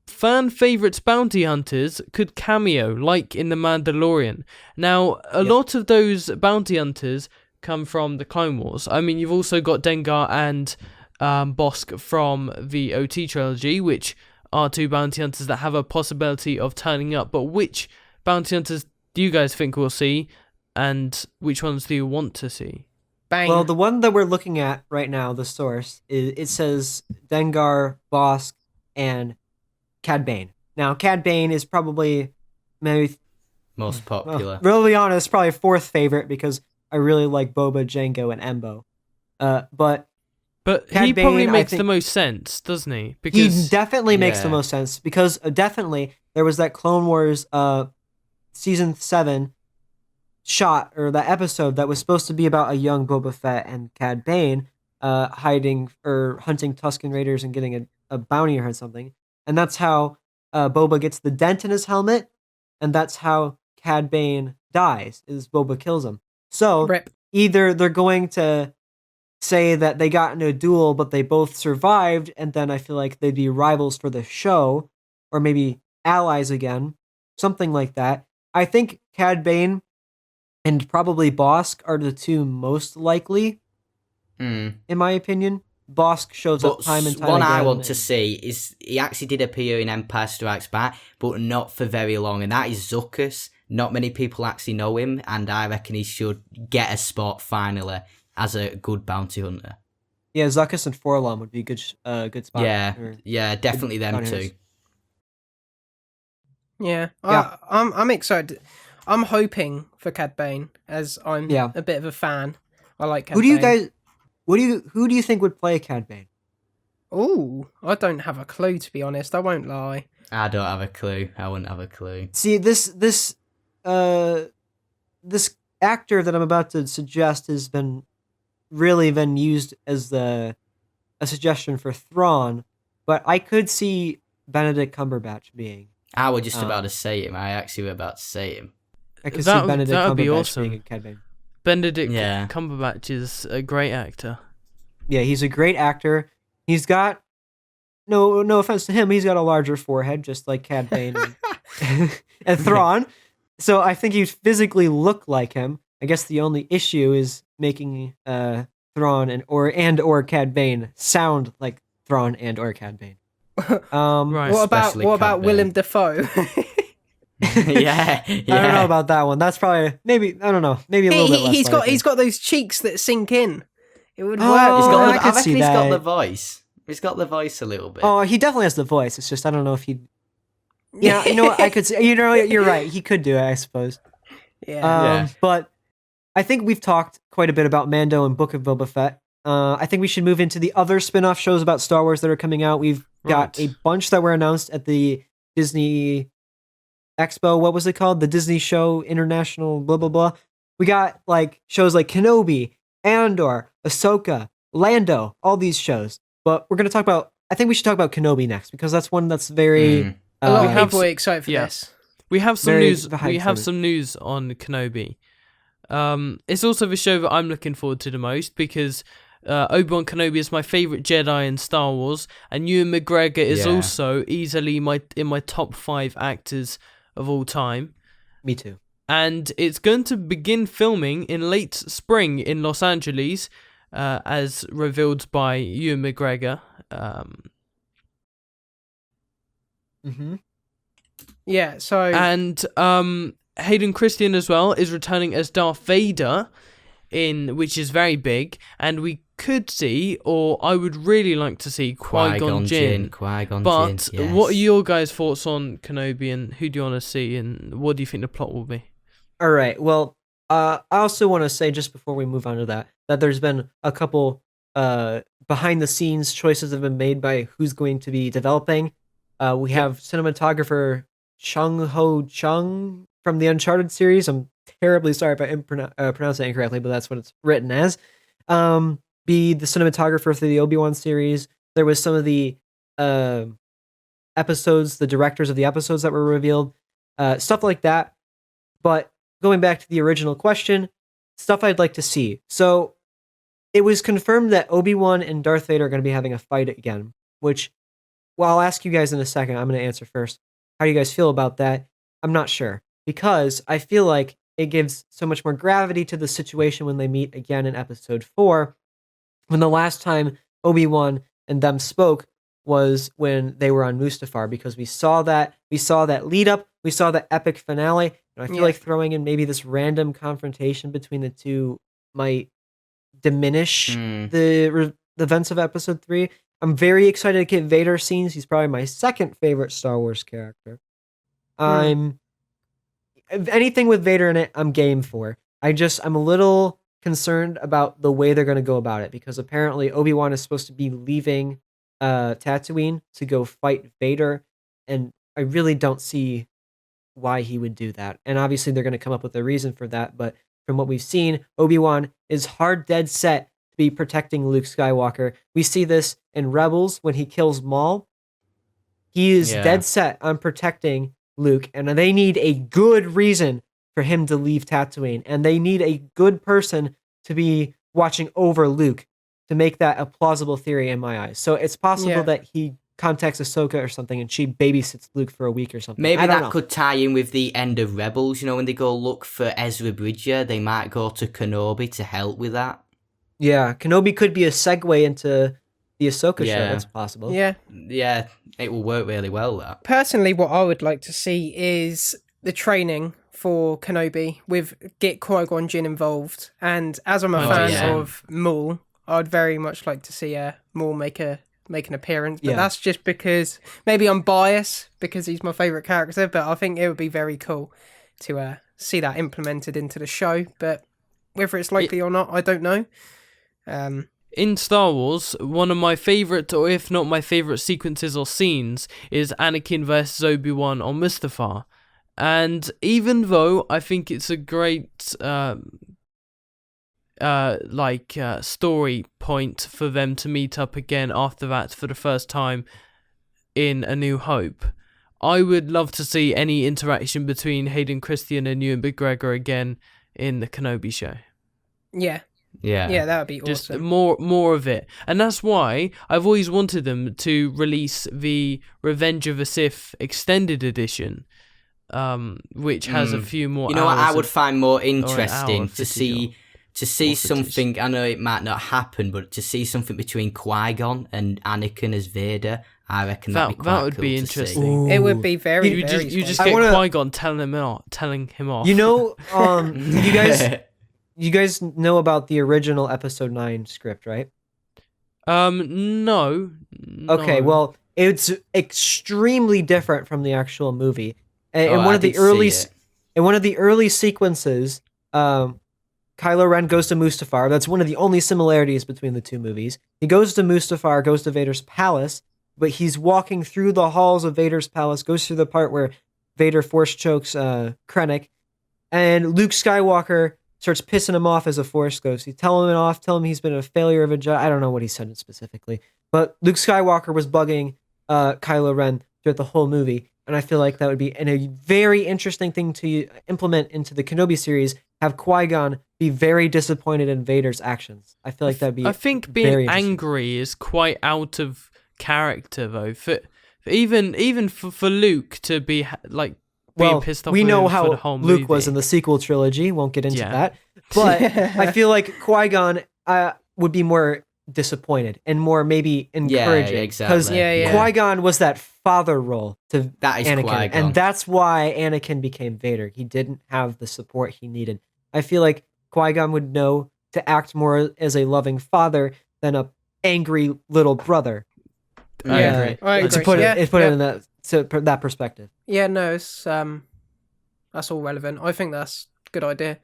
Fan favourites bounty hunters could cameo, like in the Mandalorian. Now, a lot of those bounty hunters come from the Clone Wars. I mean, you've also got Dengar and Bosk from the OT trilogy, which are 2 bounty hunters that have a possibility of turning up. But which bounty hunters do you guys think we'll see, and which ones do you want to see? Bang. Well, the one that we're looking at right now, the source, it says Dengar, Bosk, and Cad Bane. Now, Cad Bane is probably maybe most popular. Really honest, probably 4th favorite because I really like Boba, Jango, and Embo. But Cad he Bane, probably makes the most sense, doesn't he? Because he definitely makes the most sense because definitely there was that Clone Wars season 7 shot or that episode that was supposed to be about a young Boba Fett and Cad Bane hiding or hunting Tusken Raiders and getting a bounty or something. And that's how Boba gets the dent in his helmet, and that's how Cad Bane dies, is Boba kills him. So Rip. either they're going to say that they got into a duel, but they both survived, and then I feel like they'd be rivals for the show, or maybe allies again, something like that. I think Cad Bane and probably Bosk are the two most likely, in my opinion. Bosk shows up time and time one again. I want to see is he actually did appear in Empire Strikes Back, but not for very long, and that is Zuckuss. Not many people actually know him, and I reckon he should get a spot finally as a good bounty hunter. Yeah, Zuckuss and Forlom would be a good spot. Yeah, definitely them bounty two. hunters. Yeah. Yeah. I'm excited. I'm hoping for Cad Bane, as I'm a bit of a fan. I like Cad Bane. Who do you think would play Cad Bane? Ooh, I don't have a clue, to be honest. I won't lie. I don't have a clue. I wouldn't have a clue. See, this actor that I'm about to suggest has been used as a suggestion for Thrawn, but I could see Benedict Cumberbatch being. I was just about to say him. I actually were about to say him. I could see Benedict that would be Cumberbatch awesome. being Cad Bane. Benedict Cumberbatch is a great actor. Yeah, he's a great actor. He's got no offense to him, he's got a larger forehead, just like Cad Bane and Thrawn. So I think he'd physically look like him. I guess the only issue is making Thrawn or Cad Bane sound like Thrawn and or Cad Bane. Right. What about Willem Dafoe? yeah. I don't know about that one. That's probably maybe a little bit less. He's got those cheeks that sink in. It would work. I I reckon see he's that. got the voice. He's got the voice a little bit. Oh, he definitely has the voice. It's just I don't know if he. Yeah, you know what I could say. You know, you're right. He could do it, I suppose. Yeah. But I think we've talked quite a bit about Mando and Book of Boba Fett. I think we should move into the other spin-off shows about Star Wars that are coming out. We've got a bunch that were announced at the Disney Expo. What was it called? The Disney Show International blah blah blah. We got like shows like Kenobi, Andor, Ahsoka, Lando, all these shows. But we're going to talk about, I think we should talk about Kenobi next because that's one that's very a lot of people are excited for this. We have some Very news. hyped We have for it. some news on Kenobi. It's also the show that I'm looking forward to the most because Obi-Wan Kenobi is my favorite Jedi in Star Wars, and Ewan McGregor is also easily in my top 5 actors of all time. Me too. And it's going to begin filming in late spring in Los Angeles, as revealed by Ewan McGregor. Yeah, so... And Hayden Christensen as well is returning as Darth Vader, which is very big, and we could see, or I would really like to see, Qui-Gon Jinn. But yes. what are your guys' thoughts on Kenobi, and who do you want to see, and what do you think the plot will be? All right. Well, I also want to say just before we move on to that there's been a couple behind the scenes choices that have been made by who's going to be developing. We have cinematographer Chung Ho Chung from the Uncharted series. I'm terribly sorry if I'm pronouncing it incorrectly, but that's what it's written as. Be the cinematographer for the Obi-Wan series. There was some of the episodes, the directors of the episodes that were revealed, stuff like that. But going back to the original question, stuff I'd like to see. So it was confirmed that Obi-Wan and Darth Vader are going to be having a fight again, which, well, I'll ask you guys in a second. I'm going to answer first. How do you guys feel about that? I'm not sure, because I feel like it gives so much more gravity to the situation when they meet again in episode 4. When the last time Obi-Wan and them spoke was when they were on Mustafar, because we saw that lead up, we saw the epic finale, and I feel like throwing in maybe this random confrontation between the two might diminish the events of episode 3. I'm very excited to get Vader scenes. He's probably my second favorite Star Wars character. Anything with Vader in it, I'm game for. I'm a little concerned about the way they're going to go about it, because apparently Obi-Wan is supposed to be leaving Tatooine to go fight Vader, and I really don't see why he would do that. And obviously they're going to come up with a reason for that, but from what we've seen, Obi-Wan is hard dead set to be protecting Luke Skywalker. We see this in Rebels when he kills Maul. He is dead set on protecting Luke, and they need a good reason for him to leave Tatooine, and they need a good person to be watching over Luke to make that a plausible theory in my eyes. So it's possible that he contacts Ahsoka or something, and she babysits Luke for a week or something. Maybe that could tie in with the end of Rebels. You know, when they go look for Ezra Bridger, they might go to Kenobi to help with that. Yeah, Kenobi could be a segue into the Ahsoka show. That's possible. Yeah. Yeah, it will work really well, that. Personally, what I would like to see is the training for Kenobi with get Qui-Gon Jinn involved. And as I'm a fan of Maul, I'd very much like to see Maul make an appearance. But that's just because maybe I'm biased because he's my favourite character, but I think it would be very cool to see that implemented into the show. But whether it's likely or not, I don't know. In Star Wars, one of my favourite, or if not my favourite sequences or scenes is Anakin versus Obi-Wan on Mustafar. And even though I think it's a great story point for them to meet up again after that for the first time in A New Hope, I would love to see any interaction between Hayden Christensen and Ewan McGregor again in the Kenobi show. Yeah, that would be awesome. Just more of it. And that's why I've always wanted them to release the Revenge of the Sith extended edition, which has a few more. You know what I would find more interesting to see footage. something. I know it might not happen, but to see something between Qui-Gon and Anakin as Vader, I reckon that'd be quite that would cool be to interesting. see. It would be very. You very just spicy. get Qui-Gon telling him off. You know, you guys know about the original Episode 9 script, right? No. Okay, well, it's extremely different from the actual movie. In I one of the did early see it. in one of the early sequences, Kylo Ren goes to Mustafar. That's one of the only similarities between the two movies. He goes to Mustafar, goes to Vader's palace, but he's walking through the halls of Vader's palace, goes through the part where Vader force chokes Krennic, and Luke Skywalker starts pissing him off as a Force ghost. He tell him he's been a failure of a Jedi. I don't know what he said specifically, but Luke Skywalker was bugging Kylo Ren throughout the whole movie, and I feel like that would be a very interesting thing to implement into the Kenobi series. Have Qui-Gon be very disappointed in Vader's actions. I feel like that'd be. I think being angry is quite out of character, though. For even for Luke to be like. Pissed off we know for the how whole Luke movie. was in the sequel trilogy. Won't get into that, but I feel like Qui-Gon would be more disappointed and more maybe encouraging. Exactly. Because Qui-Gon was that father role to That is Anakin, Qui-Gon. and that's why Anakin became Vader. He didn't have the support he needed. I feel like Qui-Gon would know to act more as a loving father than a angry little brother. I agree. I To agree. put it in that perspective. Yeah, no, it's that's all relevant. I think that's a good idea.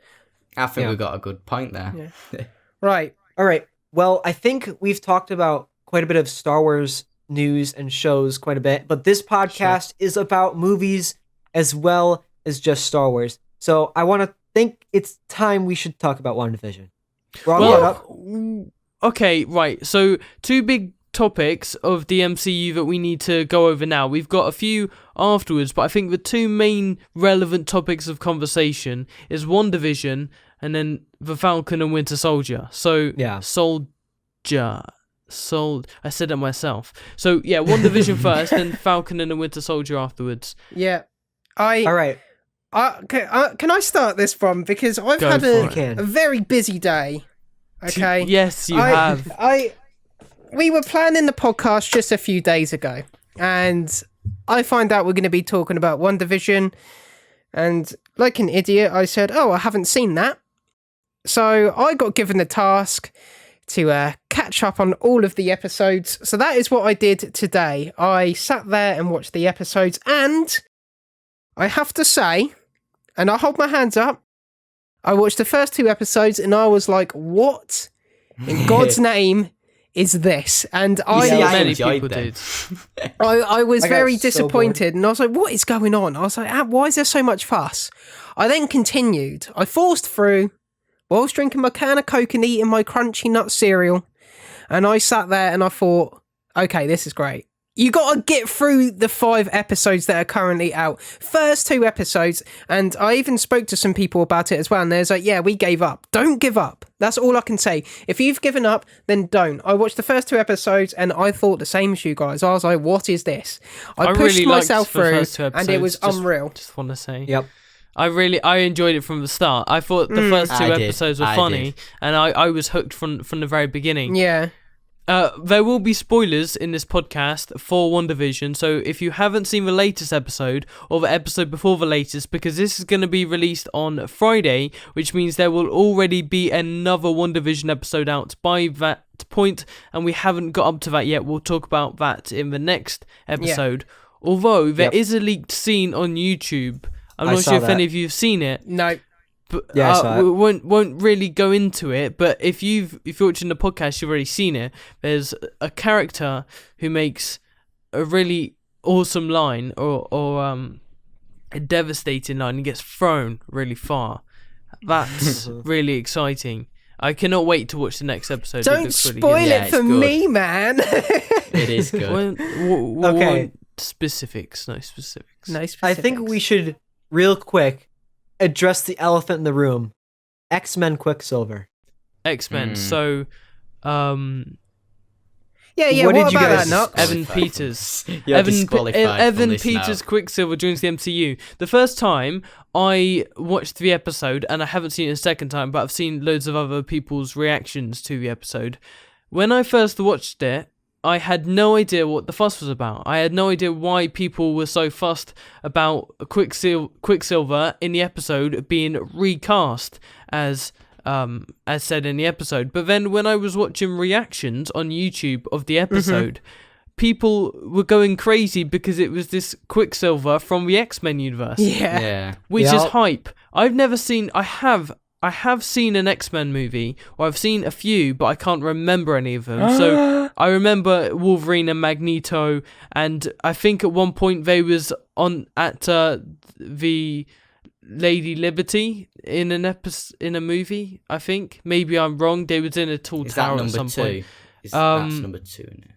I think we've got a good point there. Yeah. Right. All right. Well, I think we've talked about quite a bit of Star Wars news and shows quite a bit, but this podcast is about movies as well as just Star Wars. So I want to think it's time we should talk about WandaVision. We're all caught up. Okay, right. So two big topics of the MCU that we need to go over now. We've got a few afterwards, but I think the two main relevant topics of conversation is WandaVision and then the Falcon and Winter Soldier. So I said it myself. So yeah, WandaVision first, then Falcon and the Winter Soldier afterwards. Yeah. All right. Can I start this from, because I've had a very busy day. Okay. Yes, you have. We were planning the podcast just a few days ago, and I find out we're going to be talking about WandaVision, and like an idiot, I said, "Oh, I haven't seen that." So I got given the task to catch up on all of the episodes. So that is what I did today. I sat there and watched the episodes, and I have to say, and I hold my hands up, I watched the first two episodes, and I was like, "What in God's name is this? And See, I many enjoyed people them. did. I was I got very so disappointed, and I was like, what is going on? I was like, why is there so much fuss? I then continued. I forced through whilst drinking my can of Coke and eating my crunchy nut cereal. And I sat there and I thought, okay, this is great. You got to get through the 5 episodes that are currently out. First 2 episodes, and I even spoke to some people about it as well, and there's like, yeah, we gave up. Don't give up. That's all I can say. If you've given up, then don't. I watched the first 2 episodes, and I thought the same as you guys. I was like, what is this? I pushed really myself liked the through, first 2 and it was episodes, unreal. Just want to say. Yep. I enjoyed it from the start. I thought the first 2 I did. episodes were I funny, did. and I was hooked from the very beginning. Yeah. There will be spoilers in this podcast for WandaVision, so if you haven't seen the latest episode or the episode before the latest, because this is going to be released on Friday, which means there will already be another WandaVision episode out by that point, and we haven't got up to that yet. We'll talk about that in the next episode. Although there is a leaked scene on YouTube. I'm I not saw sure if that. any of you have seen it. No. But Yeah, I saw it. we won't really go into it. But if you're watching the podcast, you've already seen it. There's a character who makes a really awesome line or a devastating line and gets thrown really far. That's really exciting. I cannot wait to watch the next episode. It Don't looks really spoil good. Yeah, it for it's good. me, man. It is good. Okay. Specifics, no specifics. No I specifics. think we should, real quick, address the elephant in the room. X-Men Quicksilver. X-Men. Mm. So, Yeah, What what, did you about guys- that, Knox? Evan Peters. You're Evan disqualified from this Peters now. Quicksilver joins the MCU. The first time I watched the episode, and I haven't seen it a second time, but I've seen loads of other people's reactions to the episode. When I first watched it, I had no idea what the fuss was about. I had no idea why people were so fussed about Quicksilver in the episode being recast as said in the episode. But then when I was watching reactions on YouTube of the episode, people were going crazy because it was this Quicksilver from the X-Men universe, Yeah. which Yeah. is hype. I've never seen. I have seen an X-Men movie, or I've seen a few, but I can't remember any of them. So I remember Wolverine and Magneto, and I think at one point they was on at the Lady Liberty in in a movie. I think maybe I'm wrong. They was in a tall Is that tower at number some 2? point. That's number 2, isn't it?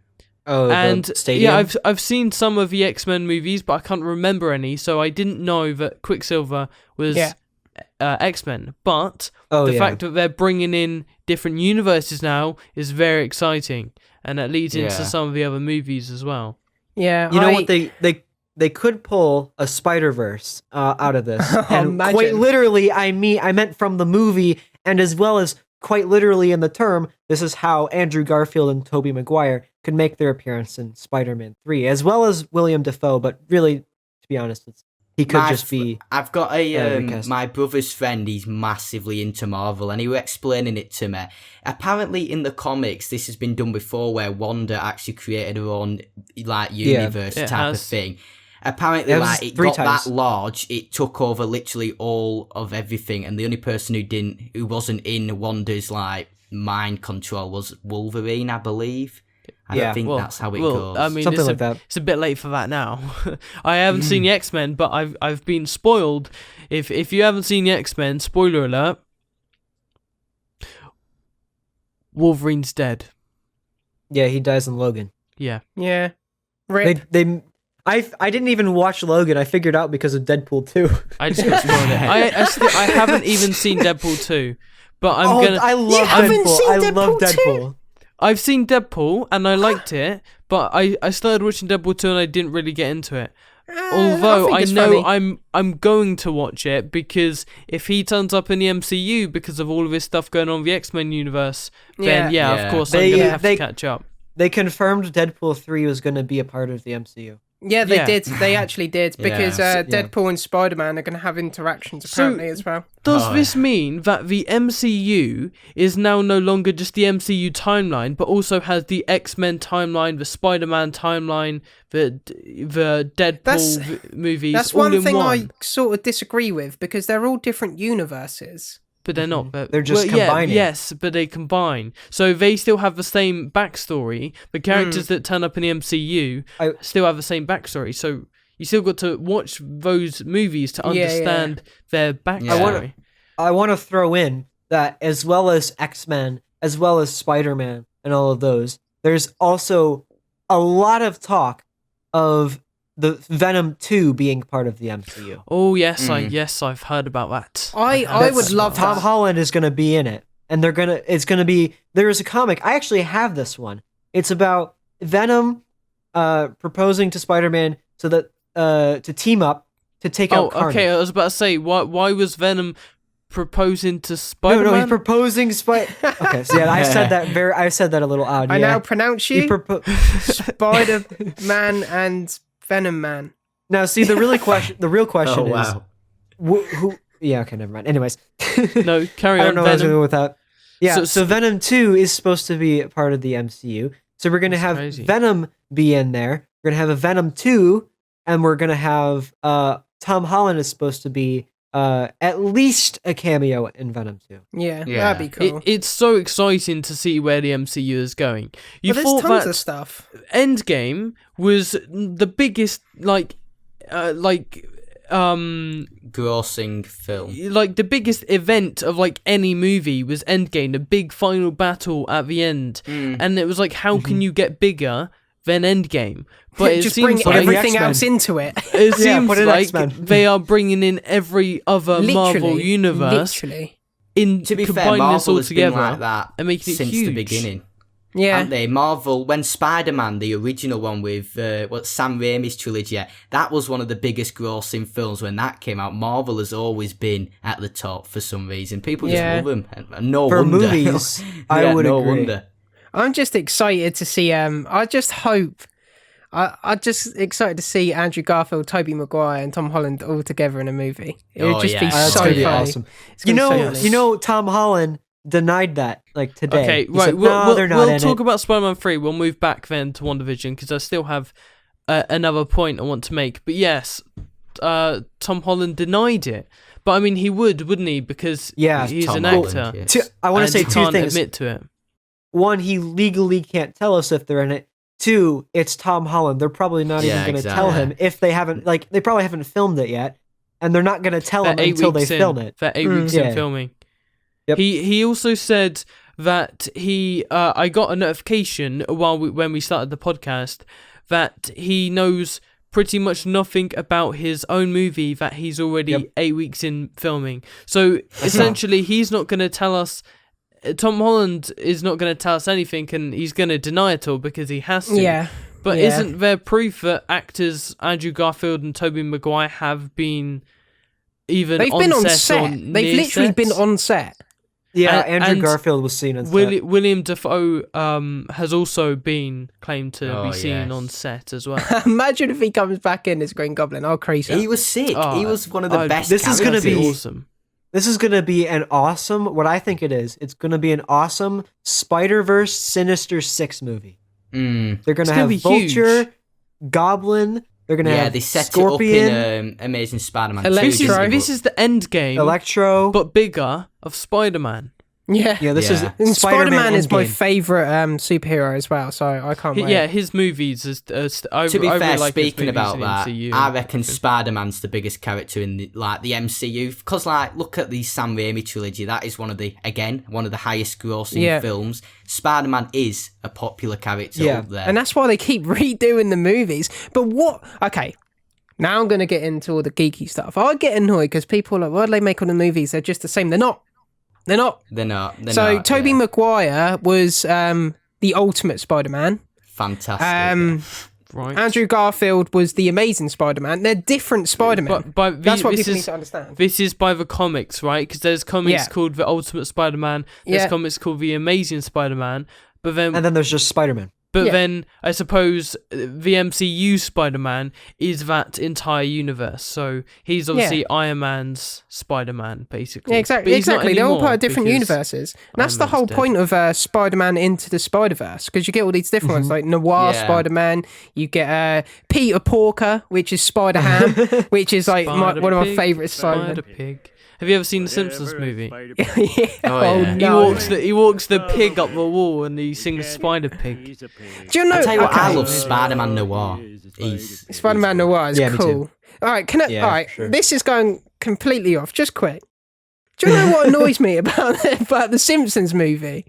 Oh, And the stadium? yeah, I've seen some of the X-Men movies, but I can't remember any. So I didn't know that Quicksilver was X-Men. But the fact that they're bringing in different universes now is very exciting, and that leads into Yeah. some of the other movies as well. Yeah. You know what they could pull a Spider-Verse out of this. And Imagine. quite literally, I meant from the movie, and as well as quite literally in the term, this is how Andrew Garfield and Tobey Maguire could make their appearance in Spider-Man 3, as well as William Dafoe, but really, to be honest, he could just be... I've got recast. my brother's friend, he's massively into Marvel, and he was explaining it to me. Apparently in the comics, this has been done before, where Wanda actually created her own universe It type of has. thing. Apparently, It was it 3 got times. that large, it took over literally all of everything, and the only person who wasn't in Wanda's mind control was Wolverine, I believe. I don't think that's how it goes. I mean, Something it's like that. It's a bit late for that now. I haven't seen the X-Men, but I've been spoiled. If you haven't seen the X-Men, spoiler alert, Wolverine's dead. Yeah, he dies in Logan. Yeah. Yeah. Rip. I didn't even watch Logan. I figured out because of Deadpool 2. I just got spoiled it. I haven't even seen Deadpool 2, but I'm gonna. I love haven't Deadpool. seen I love Deadpool 2? Deadpool. I've seen Deadpool and I liked it, but I started watching Deadpool 2 and I didn't really get into it. Although think I it's know funny. I'm going to watch it, because if he turns up in the MCU because of all of his stuff going on in the X-Men universe, then Yeah. of course They- I'm gonna have they- to catch up. They confirmed Deadpool 3 was going to be a part of the MCU. Yeah, they Yeah. did. They actually did, because Yeah. Deadpool and Spider-Man are going to have interactions So- apparently as well. Does Oh, this mean that the MCU is now no longer just the MCU timeline, but also has the X-Men timeline, the Spider-Man timeline, the Deadpool movies? That's all one in thing one? I sort of disagree with, because they're all different universes. But they're not. They're just combining. Yes, but they combine. So they still have the same backstory. The characters that turn up in the MCU still have the same backstory. So you still got to watch those movies to understand their backstory. I want to throw in that as well as X-Men, as well as Spider-Man and all of those, there's also a lot of talk of the Venom 2 being part of the MCU. Oh, yes, I've heard about that. I would love Tom that. Holland is going to be in it. And there's a comic. I actually have this one. It's about Venom proposing to Spider-Man so that to team up to take out Carnage. Okay, I was about to say, why was Venom proposing to Spider-Man? No, he's proposing Okay, so I said that a little odd. I now pronounce you Spider-Man and Venom Man. Now, see, the real question Oh, is wow. who. Yeah, okay, never mind. Anyways, No, carry on. I don't know what I was Venom. doing with that. Yeah, So- so Venom 2 is supposed to be a part of the MCU. So we're gonna have crazy. Venom be in there. We're gonna have a Venom 2, and we're gonna have Tom Holland is supposed to be at least a cameo in Venom 2. Yeah, Yeah. that'd be cool. It's so exciting to see where the MCU is going. You But there's thought tons that of stuff. Endgame was the biggest, Grossing film. like the biggest event of like any movie was Endgame, the big final battle at the end, and it was like, how can you get bigger than Endgame? But it Just bring seems like everything X-Men. else into it. it Yeah, seems put in like X-Men. they are bringing in every other Marvel universe Literally. in To be fair, combining this Marvel all has been together like that and making it since huge. the beginning. Yeah. Aren't they? Marvel, when Spider-Man, the original one with Sam Raimi's trilogy, that was one of the biggest grossing films when that came out. Marvel has always been at the top for some reason. People just Yeah. love them. And no For wonder. movies, I would no agree. wonder. I'm just excited to see. I just hope. I'm just excited to see Andrew Garfield, Tobey Maguire, and Tom Holland all together in a movie. It would Oh, just yeah. be That's so gonna be funny. awesome. It's gonna be so funny. You know, Tom Holland denied that like today. Okay, He right. said, no, they're not We'll in talk it. about Spider-Man 3. We'll move back then to WandaVision because I still have another point I want to make. But yes, Tom Holland denied it. But I mean, he wouldn't he? Because Yeah, he's Tom an Holland, actor. yes. I want to and say he two can't things. admit to it. One, he legally can't tell us if they're in it. Two, it's Tom Holland. They're probably not Yeah, even going to tell exactly. him if they haven't, they probably haven't filmed it yet. And they're not going to tell him They're 8 until they weeks in. film it. They're 8 weeks Yeah. in filming. Yep. He also said that I got a notification when we started the podcast that he knows pretty much nothing about his own movie that he's already 8 weeks in filming. So essentially, he's not going to tell us. Tom Holland is not going to tell us anything, and he's going to deny it all because he has to. Yeah. But Yeah. isn't there proof that actors Andrew Garfield and Tobey Maguire have been even They've on been on set? set. Or They've near literally set? been on set. Yeah, And- Andrew and Garfield was seen on set. William Dafoe has also been claimed to Oh, be seen yes. on set as well. Imagine if he comes back in as Green Goblin. I'll crease He it. was sick. Oh, he was one of the best this is gonna characters. be- awesome. This is going to be an awesome, what I think it is, it's going to be an awesome Spider-Verse Sinister Six movie. They're going It's to gonna have be Vulture, huge. Goblin, they're going to Yeah, have they set Scorpion, it up in Amazing Spider-Man 2. Electro. didn't they? This is the end game, Electro. but bigger of Spider-Man. Yeah. yeah, this is Yeah. And Spider-Man is my Endgame. favourite superhero as well, so I can't wait. Yeah, his movies is. I To be I fair, really like his speaking movies about in the that, MCU. I reckon Spider-Man's the biggest character in the MCU. Because, look at the Sam Raimi trilogy. That is one of the highest grossing films. Spider-Man is a popular character up there. And that's why they keep redoing the movies. But what? Okay, now I'm going to get into all the geeky stuff. I get annoyed because people are like, why do they make all the movies? They're just the same. They're not. They're not. They're not. Tobey Maguire was the ultimate Spider-Man. Fantastic. right. Andrew Garfield was the Amazing Spider-Man. They're different Spider-Man. But That's what this people need is to understand. this is by the comics, right? Because there's comics Yeah. called The Ultimate Spider-Man. There's Yeah. comics called The Amazing Spider-Man. But then And then there's just Spider-Man. But Yeah. then I suppose the MCU Spider-Man is that entire universe. So he's obviously Iron Man's Spider-Man, basically. Yeah, But exactly. he's not Exactly. They're all anymore part of different because universes. And that's Iron the Man's whole dead. point of Spider-Man Into the Spider-Verse, because you get all these different ones, like Noir Yeah. Spider-Man. You get Peter Porker, which is Spider-Ham, which is like one of my Spider-Pig, favourite Spider-Man. Spider-Pig. Have you ever seen the Simpsons movie? Yeah. Oh, yeah. no. He walks the pig up the wall and he sings Spider Pig. Do you know? I tell you what, I okay. love Spider-Man Noir. He's Spider-Man Noir is Yeah, me cool. too. All right, can I? Yeah, all right, sure. this is going completely off. Just quick. Do you know what annoys me about the Simpsons movie?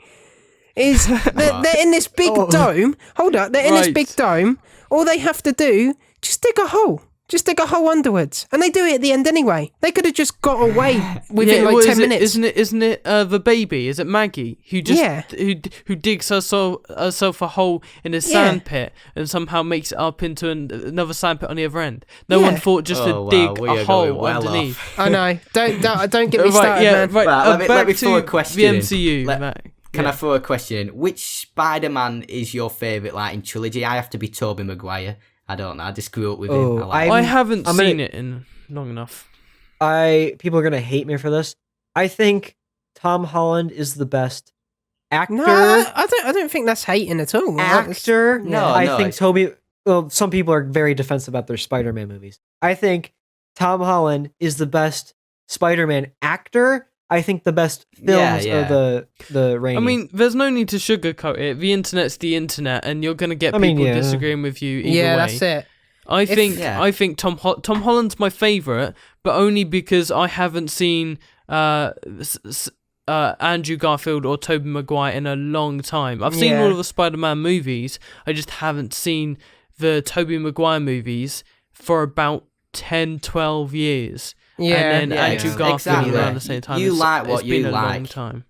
Is they're in this big dome. Hold up, they're in this Right. big dome. All they have to do, just dig a hole. Just dig a hole underwards, and they do it at the end anyway. They could have just got away within like well, 10 minutes. Isn't it the baby? Is it Maggie who just Yeah. who digs herself a hole in a sand pit and somehow makes it up into another sand pit on the other end? No Yeah. one thought just Oh, to dig wow, we a are hole going well underneath. I know. Don't get me started, man. Right. Right, let back me throw a to question The in. MCU. Can I throw a question in? Which Spider-Man is your favourite, like, in trilogy? I have to be Tobey Maguire. I don't know. I just grew up with Oh, him. I like I him. haven't I'm seen gonna- it in long enough. People are gonna hate me for this. I think Tom Holland is the best actor. No, I don't think that's hating at all. Actor. No, I no, think it's- Toby. Well, some people are very defensive about their Spider-Man movies. I think Tom Holland is the best Spider-Man actor. I think the best films Yeah. are the Raimi. I mean, there's no need to sugarcoat it. The internet's the internet, and you're gonna get I mean, people yeah. disagreeing with you either Yeah, way. that's it. I think Yeah. I think Tom Holland's my favorite, but only because I haven't seen Andrew Garfield or Tobey Maguire in a long time. I've seen Yeah. all of the Spider-Man movies. I just haven't seen the Tobey Maguire movies for about 10, 12 years. Yeah. And then Yeah, Andrew yeah. Garfield Exactly. around the same time. You like what it's you been a long like. time.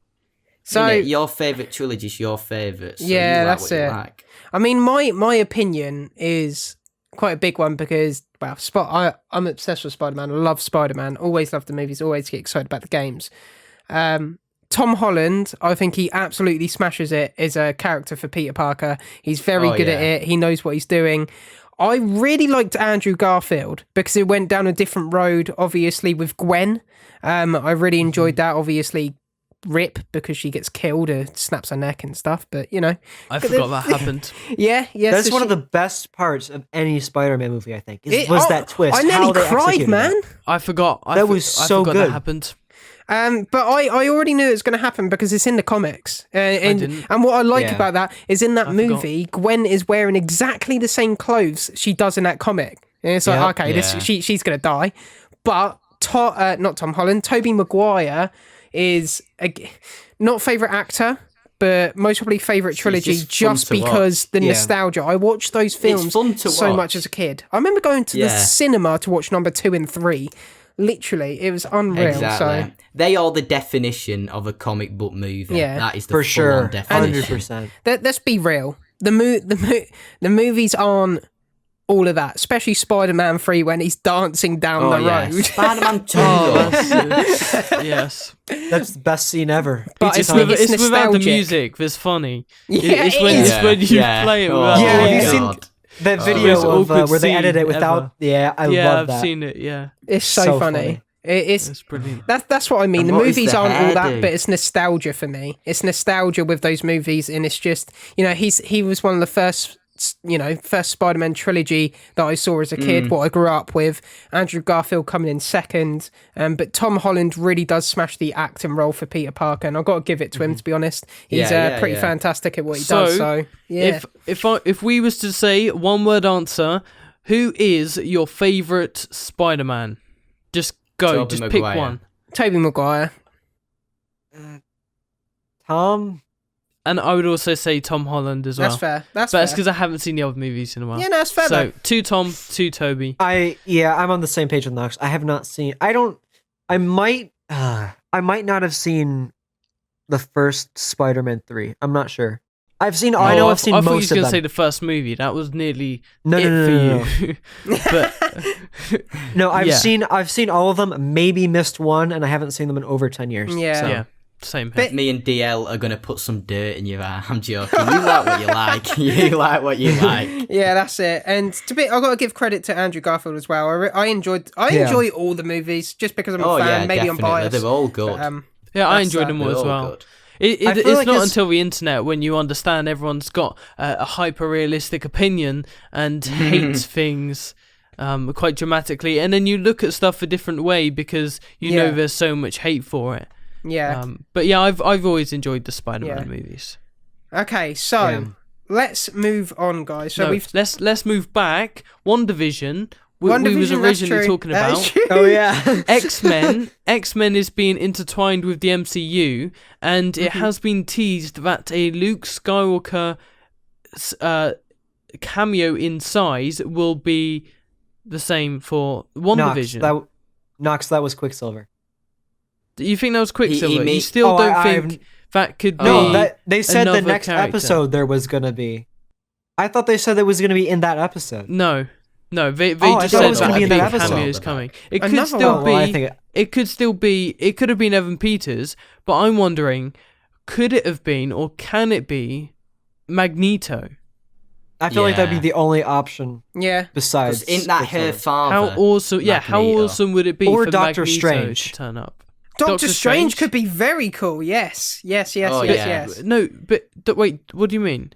So your favourite trilogy is your favourite. So Yeah, you like that's what you it. like. I mean, my opinion is quite a big one because, well, I'm obsessed with Spider-Man. I love Spider-Man. Always love the movies. Always get excited about the games. Tom Holland, I think he absolutely smashes it as a character for Peter Parker. He's very good at yeah. it. He knows what he's doing. I really liked Andrew Garfield because it went down a different road, obviously, with Gwen. I really enjoyed that. Obviously, Rip, because she gets killed, snaps her neck and stuff. But, you know. I forgot that happened. Yeah. that's so one she- of the best parts of any Spider-Man movie. I think It- was oh, that twist. I how nearly they cried, executed man. it. I forgot. That was so I forgot good. that happened. But I already knew it was going to happen because it's in the comics. didn't. And what I like Yeah. about that is in that I forgot. movie, Gwen is wearing exactly the same clothes she does in that comic. And it's like, Yep. okay, Yeah. she's going to die. But not Tom Holland, Tobey Maguire is not favourite actor, but most probably favourite trilogy just fun just to because the Yeah. nostalgia. I watched those films fun to so watch. much as a kid. I remember going to the Yeah. cinema to watch number 2 and 3. Literally, it was unreal. Exactly. So. They are the definition of a comic book movie. Yeah. That is the For full-on sure, definition. 100%. Let's be real. The movies aren't all of that, especially Spider-Man 3 when he's dancing down the road. Spider-Man 2. Oh, though. yes. That's the best scene ever. But It's, it's it's without the nostalgic. music that's funny. Yeah, it's it when is. it's when you Yeah. play it Oh, without Yeah, the have you audio. seen God. that Most video of awkward where they edited it scene without? ever. Yeah, I Yeah, love I've that. seen it. Yeah, It's so, So funny. funny. It's it's brilliant. that's what I mean. And The what is movies the aren't all that, hairdo? but it's nostalgia for me. It's nostalgia with those movies, and it's just, you know, he was one of the first Spider-Man trilogy that I saw as a kid, what I grew up with. Andrew Garfield coming in second, but Tom Holland really does smash the acting role for Peter Parker, and I've got to give it to him, to be honest. He's Yeah, pretty yeah. fantastic at what he does. So yeah, If we was to say one word answer, who is your favorite Spider-Man? Just go. Tobey just Maguire. pick one. Tobey Maguire. Tom. And I would also say Tom Holland as well. That's fair. That's But it's fair. because I haven't seen the other movies in a while. Yeah, no, that's fair. So though. 2 Tom, 2 Toby. I'm on the same page with Knox. I have not seen. I might not have seen the first Spider-Man 3. I'm not sure. I've seen. I know I've seen I thought you most was going of to say them. the first movie. That was nearly No, it no, for no, no, you. But No, Yeah. I've seen all of them. Maybe missed one, and I haven't seen them in over 10 years. Yeah. so. yeah. Same here. Me and DL are gonna put some dirt in your eye. I'm joking. You like what you like. You like what you like. Yeah, that's it. And I've got to give credit to Andrew Garfield as well. I enjoy all the movies just because I'm a fan. Yeah, maybe definitely. I'm biased. They're all good. But, Yeah, I that's enjoyed them all They're as all well. good. It's like not it's- until the internet when you understand everyone's got a hyper-realistic opinion and hates things quite dramatically, and then you look at stuff a different way because you know there's so much hate for it. yeah. But yeah, I've always enjoyed the Spider-Man movies. Okay, so let's move on, guys. So let's move back. WandaVision. We was originally talking about. Oh yeah. X-Men is being intertwined with the MCU, and it has been teased that a Luke Skywalker cameo in size will be the same for WandaVision. Nox, that was Quicksilver. Do you think that was Quicksilver? He You still don't think that could be? No, they said the another next character. episode there was gonna be. I thought they said it was gonna be in that episode. No, they I just thought it said was that gonna be a in big that episode. cameo is coming. It could Another still one. be. Well, I think It could still be. It could have been Evan Peters, but I'm wondering, could it have been, or can it be, Magneto? I feel like that'd be Yeah. the only option Yeah. besides. Isn't that her Quicksilver. father? How awesome! Yeah, how Magneto? awesome would it be Or for Doctor Magneto Strange. to turn up? Doctor Strange could be very cool. Yes. Oh, yeah. Yes. No, but wait, what do you mean?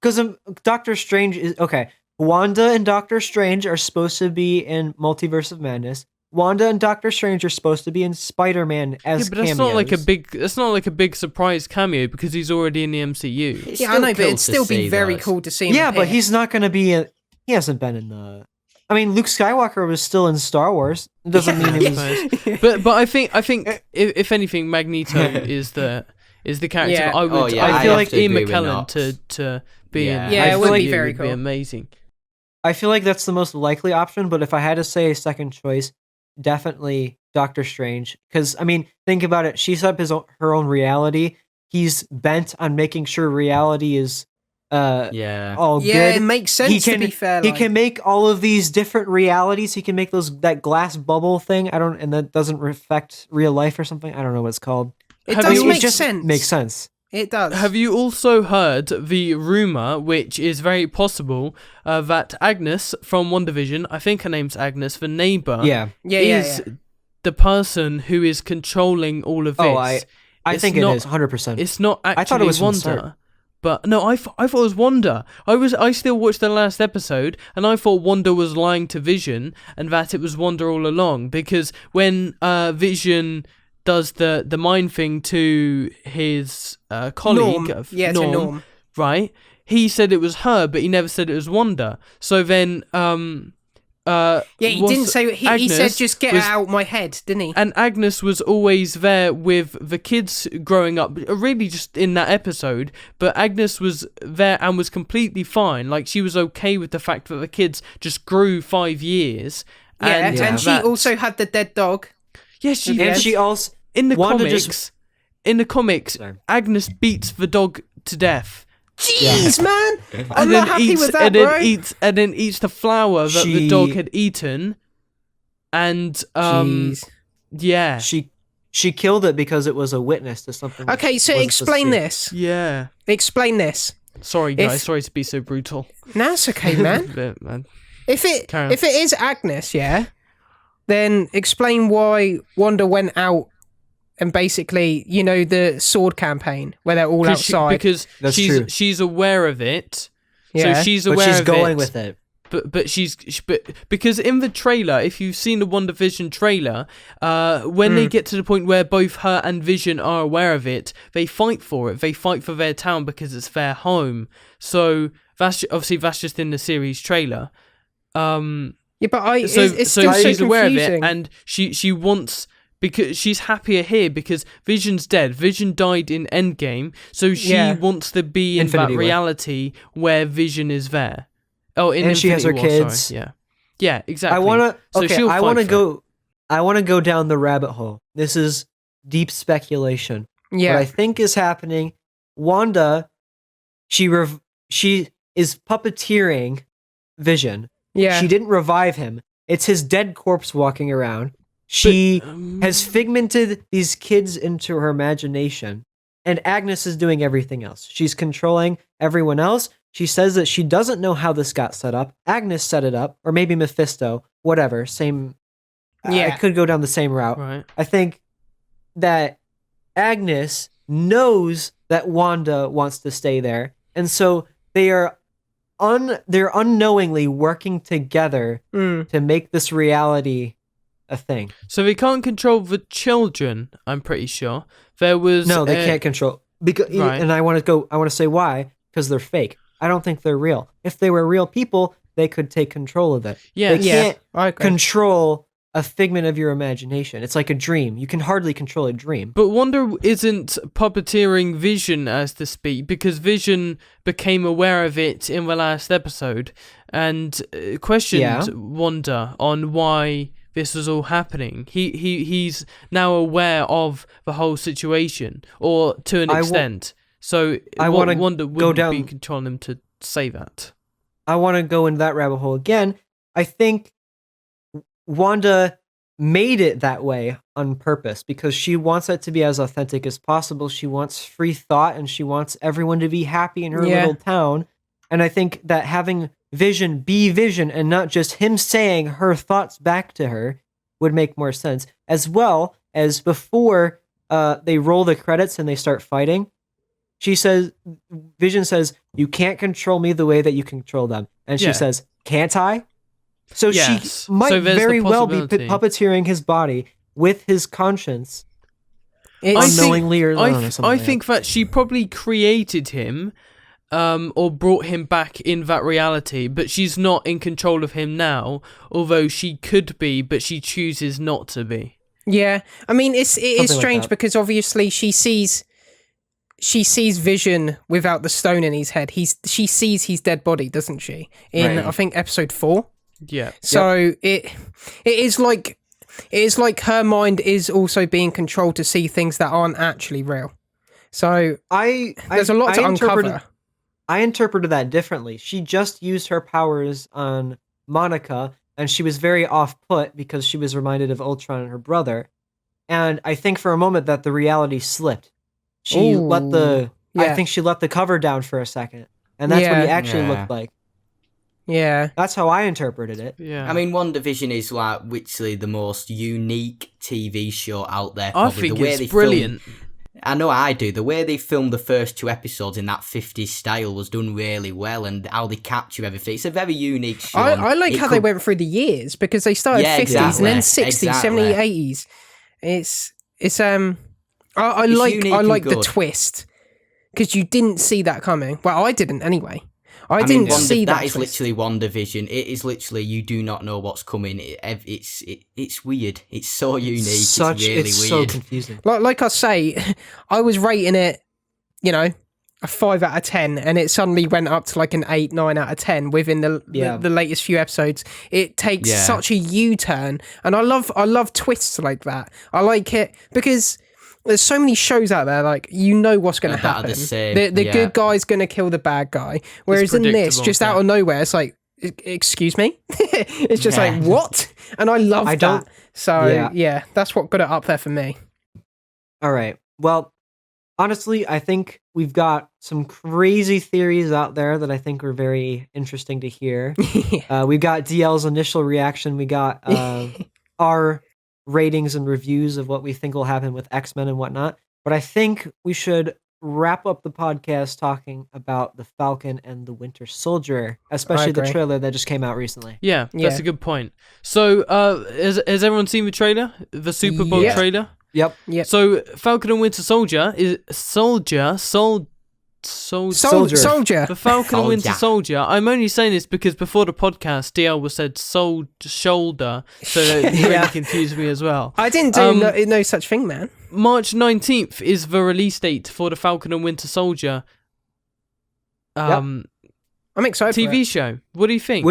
Because Doctor Strange is okay. Wanda and Doctor Strange are supposed to be in Multiverse of Madness. Wanda and Doctor Strange are supposed to be in Spider-Man as Yeah, but that's cameos. not like a big. That's not like a big surprise cameo because he's already in the MCU. It's Yeah, I still know, but cool it'd to still be see very those. cool to see him. Yeah, but appear. he's not going to be. He hasn't been in the. I mean, Luke Skywalker was still in Star Wars. It doesn't mean he was. But I think if anything, Magneto is the character. Yeah. I would. yeah, I I feel have like to Ian agree with McKellen Knox. to be Yeah. in. Yeah, I it feel would like be very would cool. amazing. I feel like that's the most likely option. But if I had to say a second choice, definitely Doctor Strange. Because I mean, think about it. She set up her own reality. He's bent on making sure reality is Yeah. all Yeah, good. it makes sense to be fair. He like- can make all of these different realities. He can make that glass bubble thing. And that doesn't reflect real life or something. I don't know what it's called. It Have does you- make It just sense. makes sense. It does. Have you also heard the rumor, which is very possible, that Agnes from WandaVision, I think her name's Agnes, the neighbor, Yeah. is the person who is controlling all of this. Oh, I It's think not- it is 100%. It's not actually thought it was from the Wanda. start. But no, I thought it was Wanda. I still watched the last episode, and I thought Wanda was lying to Vision, and that it was Wanda all along. Because when Vision does the mind thing to his colleague, Norm. Yeah, to Norm. right? He said it was her, but he never said it was Wanda. So then, Yeah, he was didn't say. He said, Agnes "Just get was- it out my head," didn't he? And Agnes was always there with the kids growing up, really just in that episode. But Agnes was there and was completely fine. Like, she was okay with the fact that the kids just grew 5 years. Yeah, and and she that- also had the dead dog. Yes, she and did. she also In the Wanda comics, in the comics, Sorry. Agnes beats the dog to death. Jeez, man, I'm And not then happy eats, with that, and bro. then eats the flower that the She- dog had eaten. And Jeez. yeah. she killed it because it was a witness to something. Okay, so wasn't supposed to explain be. this. Yeah. Explain this. Sorry guys, If- sorry to be so brutal. No, it's okay, man. But, man. If it Carry on. is Agnes, yeah, then explain why Wanda went out and basically, you know, the sword campaign where they're all outside. Because That's she's true. she's aware of it. Yeah. So she's But aware she's of going it. with it. But because in the trailer, if you've seen the WandaVision trailer, when they get to the point where both her and Vision are aware of it, they fight for it. They fight for their town because it's their home. So that's just in the series trailer. yeah, but So it's still so she's aware of it, confusing. and she wants, because she's happier here because Vision's dead. Vision died in Endgame, so she Yeah. wants to be in Infinity that War. reality where Vision is there. Oh, in And she has Infinity her War, kids. sorry. Yeah, exactly. I want to. So Okay, she'll I fight want to for go. I want to go down the rabbit hole. This is deep speculation. yeah, What I think is happening, Wanda, she is puppeteering Vision. yeah, She didn't revive him. It's his dead corpse walking around. She has figmented these kids into her imagination, and Agnes is doing everything else. She's controlling everyone else. She says that she doesn't know how this got set up. Agnes set it up, or maybe Mephisto, whatever, same. Yeah. I could go down the same route. Right. I think that Agnes knows that Wanda wants to stay there, and so they're unknowingly working together to make this reality a thing. So they can't control the children, I'm pretty sure. There was No, they can't control because Right. and I want to say why, because they're fake. I don't think they're real. If they were real people, they could take control of it. Yeah. They can't I agree. control a figment of your imagination. It's like a dream. You can hardly control a dream. But Wanda isn't puppeteering Vision, as to speak, because Vision became aware of it in the last episode and questioned Wanda on why this was all happening. He's now aware of the whole situation, or to an extent. So Wanda wouldn't be controlling him to say that. I want to go into that rabbit hole again. I think Wanda made it that way on purpose because she wants it to be as authentic as possible. She wants free thought and she wants everyone to be happy in her little town. And I think that having Vision be Vision and not just him saying her thoughts back to her would make more sense. As well as before they roll the credits and they start fighting, Vision says, "You can't control me the way that you control them." And she says, "Can't I?" So Yes. she might So there's the very well be possibility. puppeteering his body with his conscience. It's- Unknowingly or I something think that she probably created him or brought him back in that reality, but she's not in control of him now, although she could be, but she chooses not to be. Yeah, I mean, it is Something like strange that. because obviously she sees Vision without the stone in his head. She sees his dead body, doesn't she? In Right. I think episode 4. Yeah. So it is like her mind is also being controlled to see things that aren't actually real. So there's a lot to uncover. I interpreted that differently. She just used her powers on Monica, and she was very off-put because she was reminded of Ultron and her brother. And I think for a moment that the reality slipped. I think she let the cover down for a second, and that's what he actually looked like. Yeah. That's how I interpreted it. Yeah. I mean, WandaVision is like literally the most unique TV show out there. I Probably. think the way it's they brilliant. I know I do. The way they filmed the first 2 episodes in that 50s style was done really well, and how they capture everything. It's a very unique show. I like how they went through the years because they started 50s and then 60s, 70s, 80s. I like the good. twist because you didn't see that coming. Well, I didn't anyway. I didn't see that. That is twist. literally WandaVision. It is literally you do not know what's coming. It's weird. It's so unique. It's really it's weird. so confusing. Like I say, I was rating it, a 5 out of 10, and it suddenly went up to like an 8, 9 out of 10 within the latest few episodes. It takes such a U-turn, and I love twists like that. I like it because there's so many shows out there, like, what's going to That are happen. the same, The good guy's going to kill the bad guy. Whereas in this, predictable, just out of nowhere, it's like, excuse me? It's just like, what? And I love that. So, yeah, that's what got it up there for me. All right. Well, honestly, I think we've got some crazy theories out there that I think are very interesting to hear. We got DL's initial reaction. We got our ratings and reviews of what we think will happen with X-Men and whatnot. But I think we should wrap up the podcast talking about the Falcon and the Winter Soldier, especially the trailer that just came out recently. Yeah, that's a good point. So, has everyone seen the trailer? The Super Bowl trailer? Yep. So, Falcon and Winter Soldier is Soldier. The Falcon and Winter Soldier. I'm only saying this because before the podcast, DL said shoulder, so it really confused me as well. I didn't do no such thing, man. March 19th is the release date for the Falcon and Winter Soldier I'm excited for TV it. show. What do you think?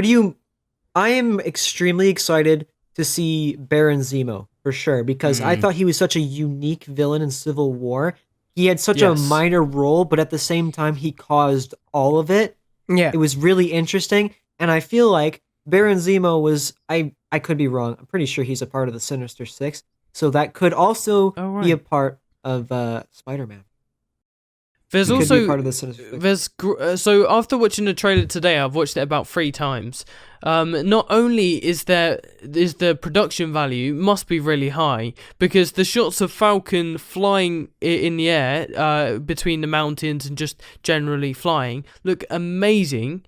I am extremely excited to see Baron Zemo for sure because I thought he was such a unique villain in Civil War. He had such a minor role, but at the same time, he caused all of it. Yeah. It was really interesting. And I feel like Baron Zemo was I could be wrong. I'm pretty sure he's a part of the Sinister Six, so that could also be a part of Spider-Man. There's He could also be part of the Sinister Six. so after watching the trailer today, I've watched it about 3 times. Not only is the production value must be really high, because the shots of Falcon flying in the air between the mountains and just generally flying look amazing,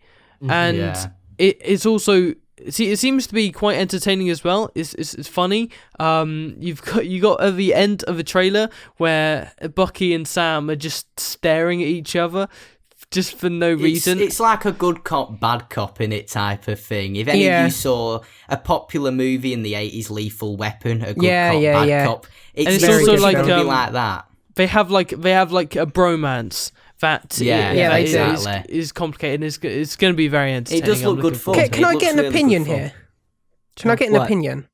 and it's also. See, it seems to be quite entertaining as well. It's funny. You got at the end of a trailer where Bucky and Sam are just staring at each other, just for no reason. It's like a good cop, bad cop in it type of thing. If any of you saw a popular movie in the 80s, Lethal Weapon, a good cop, bad cop, it's also like gonna be like that. They have like a bromance. That is complicated. It's going to be very entertaining. It does look good fun. Can I get an opinion here? Can I get an opinion?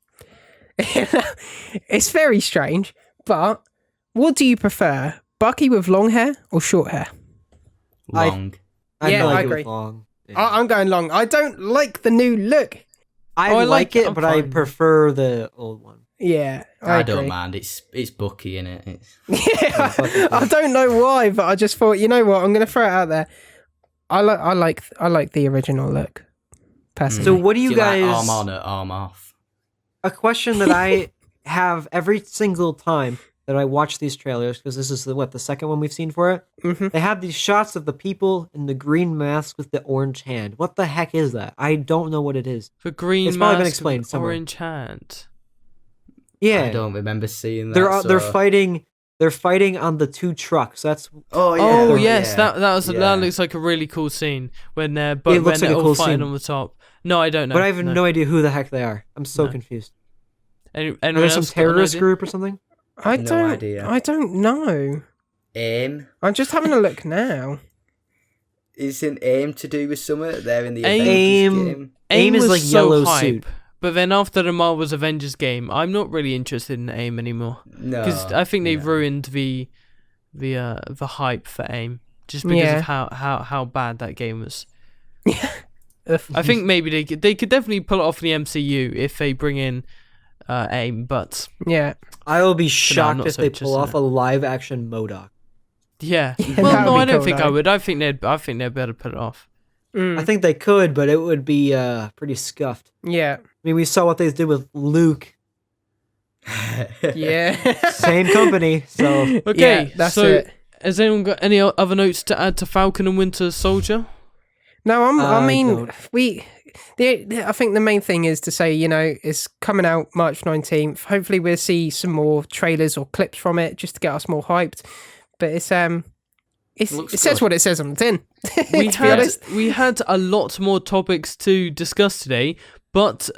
It's very strange, but what do you prefer, Bucky with long hair or short hair? Long. I agree. Long. Yeah. I'm going long. I don't like the new look. I like it, but I prefer the old one. Yeah, I don't mind. It's Bucky, innit? I don't know why, but I just thought, you know what? I'm going to throw it out there. I like the original look. Personally. So what do you guys? Like arm on or arm off? A question that I have every single time that I watch these trailers, because this is the second one we've seen for it. Mm-hmm. They have these shots of the people in the green mask with the orange hand. What the heck is that? I don't know what it is. The green it's probably been mask explained with somewhere. orange hand. Yeah, I don't remember seeing that. They're fighting. They're fighting on the 2 trucks. That's Yes, that looks like a really cool scene when they're all fighting on the top. No, I don't know. But I have no idea who the heck they are. I'm so confused. Are there some terrorist group or something? I don't know. AIM. I'm just having a look now. Isn't AIM to do with something? They're in the AIM Avengers game. AIM is like yellow suit. But then after the Marvel's Avengers game, I'm not really interested in AIM anymore. No, because I think they've ruined the hype for AIM just because of how bad that game was. I think maybe they could definitely pull it off the MCU if they bring in AIM, but I will be shocked if they pull off a live action MODOK. Yeah. Well, no, I don't think I would. I think they'd better put it off. I think they could, but it would be pretty scuffed. Yeah. I mean, we saw what they did with Luke. Yeah. Same company, so... Okay, that's it. Has anyone got any other notes to add to Falcon and Winter Soldier? No, I think the main thing is to say, it's coming out March 19th. Hopefully we'll see some more trailers or clips from it just to get us more hyped. But it says what it says on the tin. We had a lot more topics to discuss today, but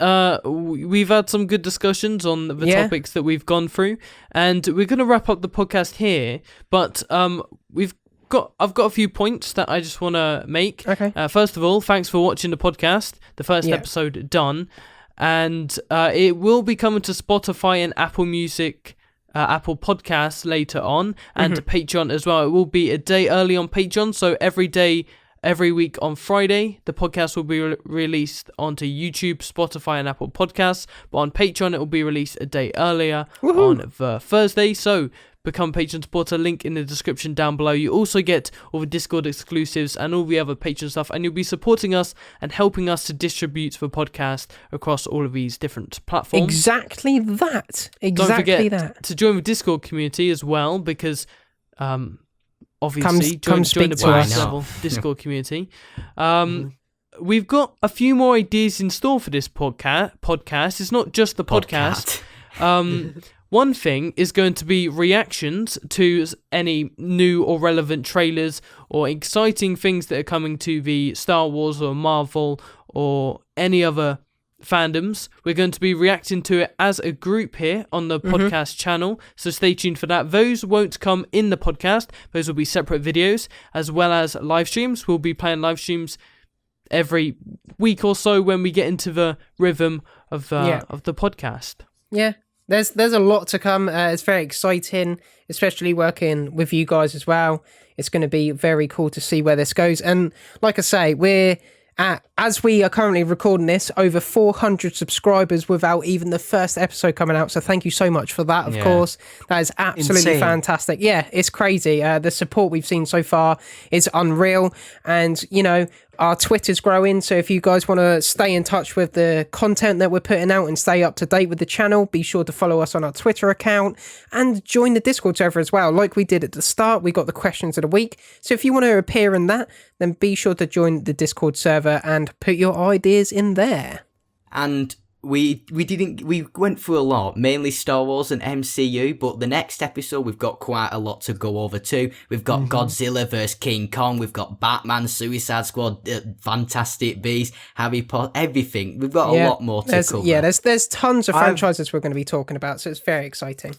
we've had some good discussions on the topics that we've gone through, and we're going to wrap up the podcast here. But I've got a few points that I just want to make. Okay. First of all, thanks for watching the podcast. The first episode done, and it will be coming to Spotify and Apple Music. Apple Podcasts later on, and Patreon as well. It will be a day early on Patreon, so every week on Friday, the podcast will be released onto YouTube, Spotify, and Apple Podcasts. But on Patreon, it will be released a day earlier on the Thursday. So become Patreon supporter, link in the description down below. You also get all the Discord exclusives and all the other Patreon stuff, and you'll be supporting us and helping us to distribute the podcast across all of these different platforms. Exactly that. Don't forget to join the Discord community as well, because obviously join the bonus level Discord community. We've got a few more ideas in store for this podcast. It's not just the podcast. One thing is going to be reactions to any new or relevant trailers or exciting things that are coming to the Star Wars or Marvel or any other fandoms. We're going to be reacting to it as a group here on the podcast channel, so stay tuned for that. Those won't come in the podcast. Those will be separate videos, as well as live streams. We'll be playing live streams every week or so when we get into the rhythm of the podcast. Yeah. There's a lot to come. It's very exciting, especially working with you guys as well. It's going to be very cool to see where this goes. And like I say, we're As we are currently recording this, over 400 subscribers without even the first episode coming out. So thank you so much for that, of course. That is absolutely Insane. fantastic. Yeah, it's crazy. The support we've seen so far is unreal. And, you know, our Twitter's growing, so if you guys want to stay in touch with the content that we're putting out and stay up to date with the channel, be sure to follow us on our Twitter account and join the Discord server as well. Like we did at the start, we got the questions of the week. So if you want to appear in that, then be sure to join the Discord server and put your ideas in there. And we went through a lot, mainly Star Wars and MCU, but the next episode we've got quite a lot to go over too. We've got Godzilla vs King Kong, we've got Batman, Suicide Squad, Fantastic Beasts, Harry Potter, everything. We've got a lot more to cover. Yeah, there's tons of franchises we're going to be talking about, so it's very exciting.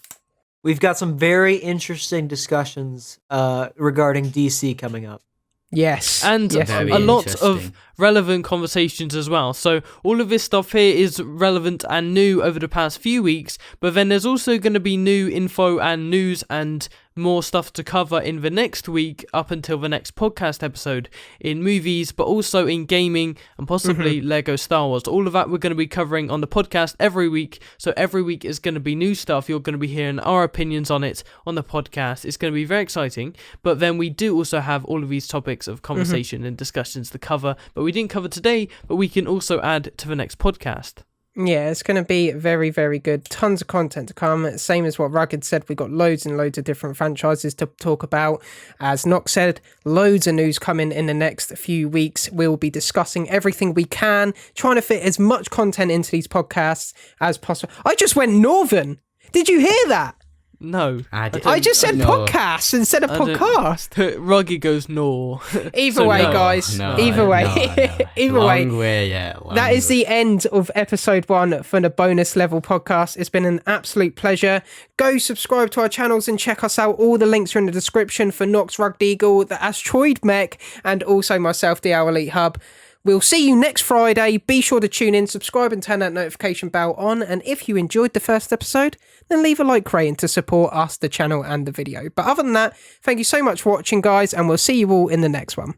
We've got some very interesting discussions regarding DC coming up. Yes. And yes. a lot of relevant conversations as well. So all of this stuff here is relevant and new over the past few weeks, but then there's also going to be new info and news and more stuff to cover in the next week up until the next podcast episode in movies, but also in gaming and possibly Lego Star Wars. All of that we're going to be covering on the podcast every week. So every week is going to be new stuff. You're going to be hearing our opinions on it on the podcast. It's going to be very exciting. But then we do also have all of these topics of conversation and discussions to cover, but we didn't cover today, but we can also add to the next podcast. Yeah, it's going to be very, very good. Tons of content to come. Same as what Rugged said, we've got loads and loads of different franchises to talk about. As Nox said, loads of news coming in the next few weeks. We'll be discussing everything we can, trying to fit as much content into these podcasts as possible. I just went Northern. Did you hear that? No. I just said podcast instead of podcast. Ruggy goes no. Either way, guys. Either way. Long way, yeah. That is the end of episode 1 for the bonus level podcast. It's been an absolute pleasure. Go subscribe to our channels and check us out. All the links are in the description for Nox, Rugged Eagle, the Astroidmech, and also myself, the Our Elite Hub. We'll see you next Friday. Be sure to tune in, subscribe and turn that notification bell on. And if you enjoyed the first episode, then leave a like rating to support us, the channel and the video. But other than that, thank you so much for watching, guys, and we'll see you all in the next one.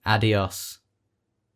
Adios.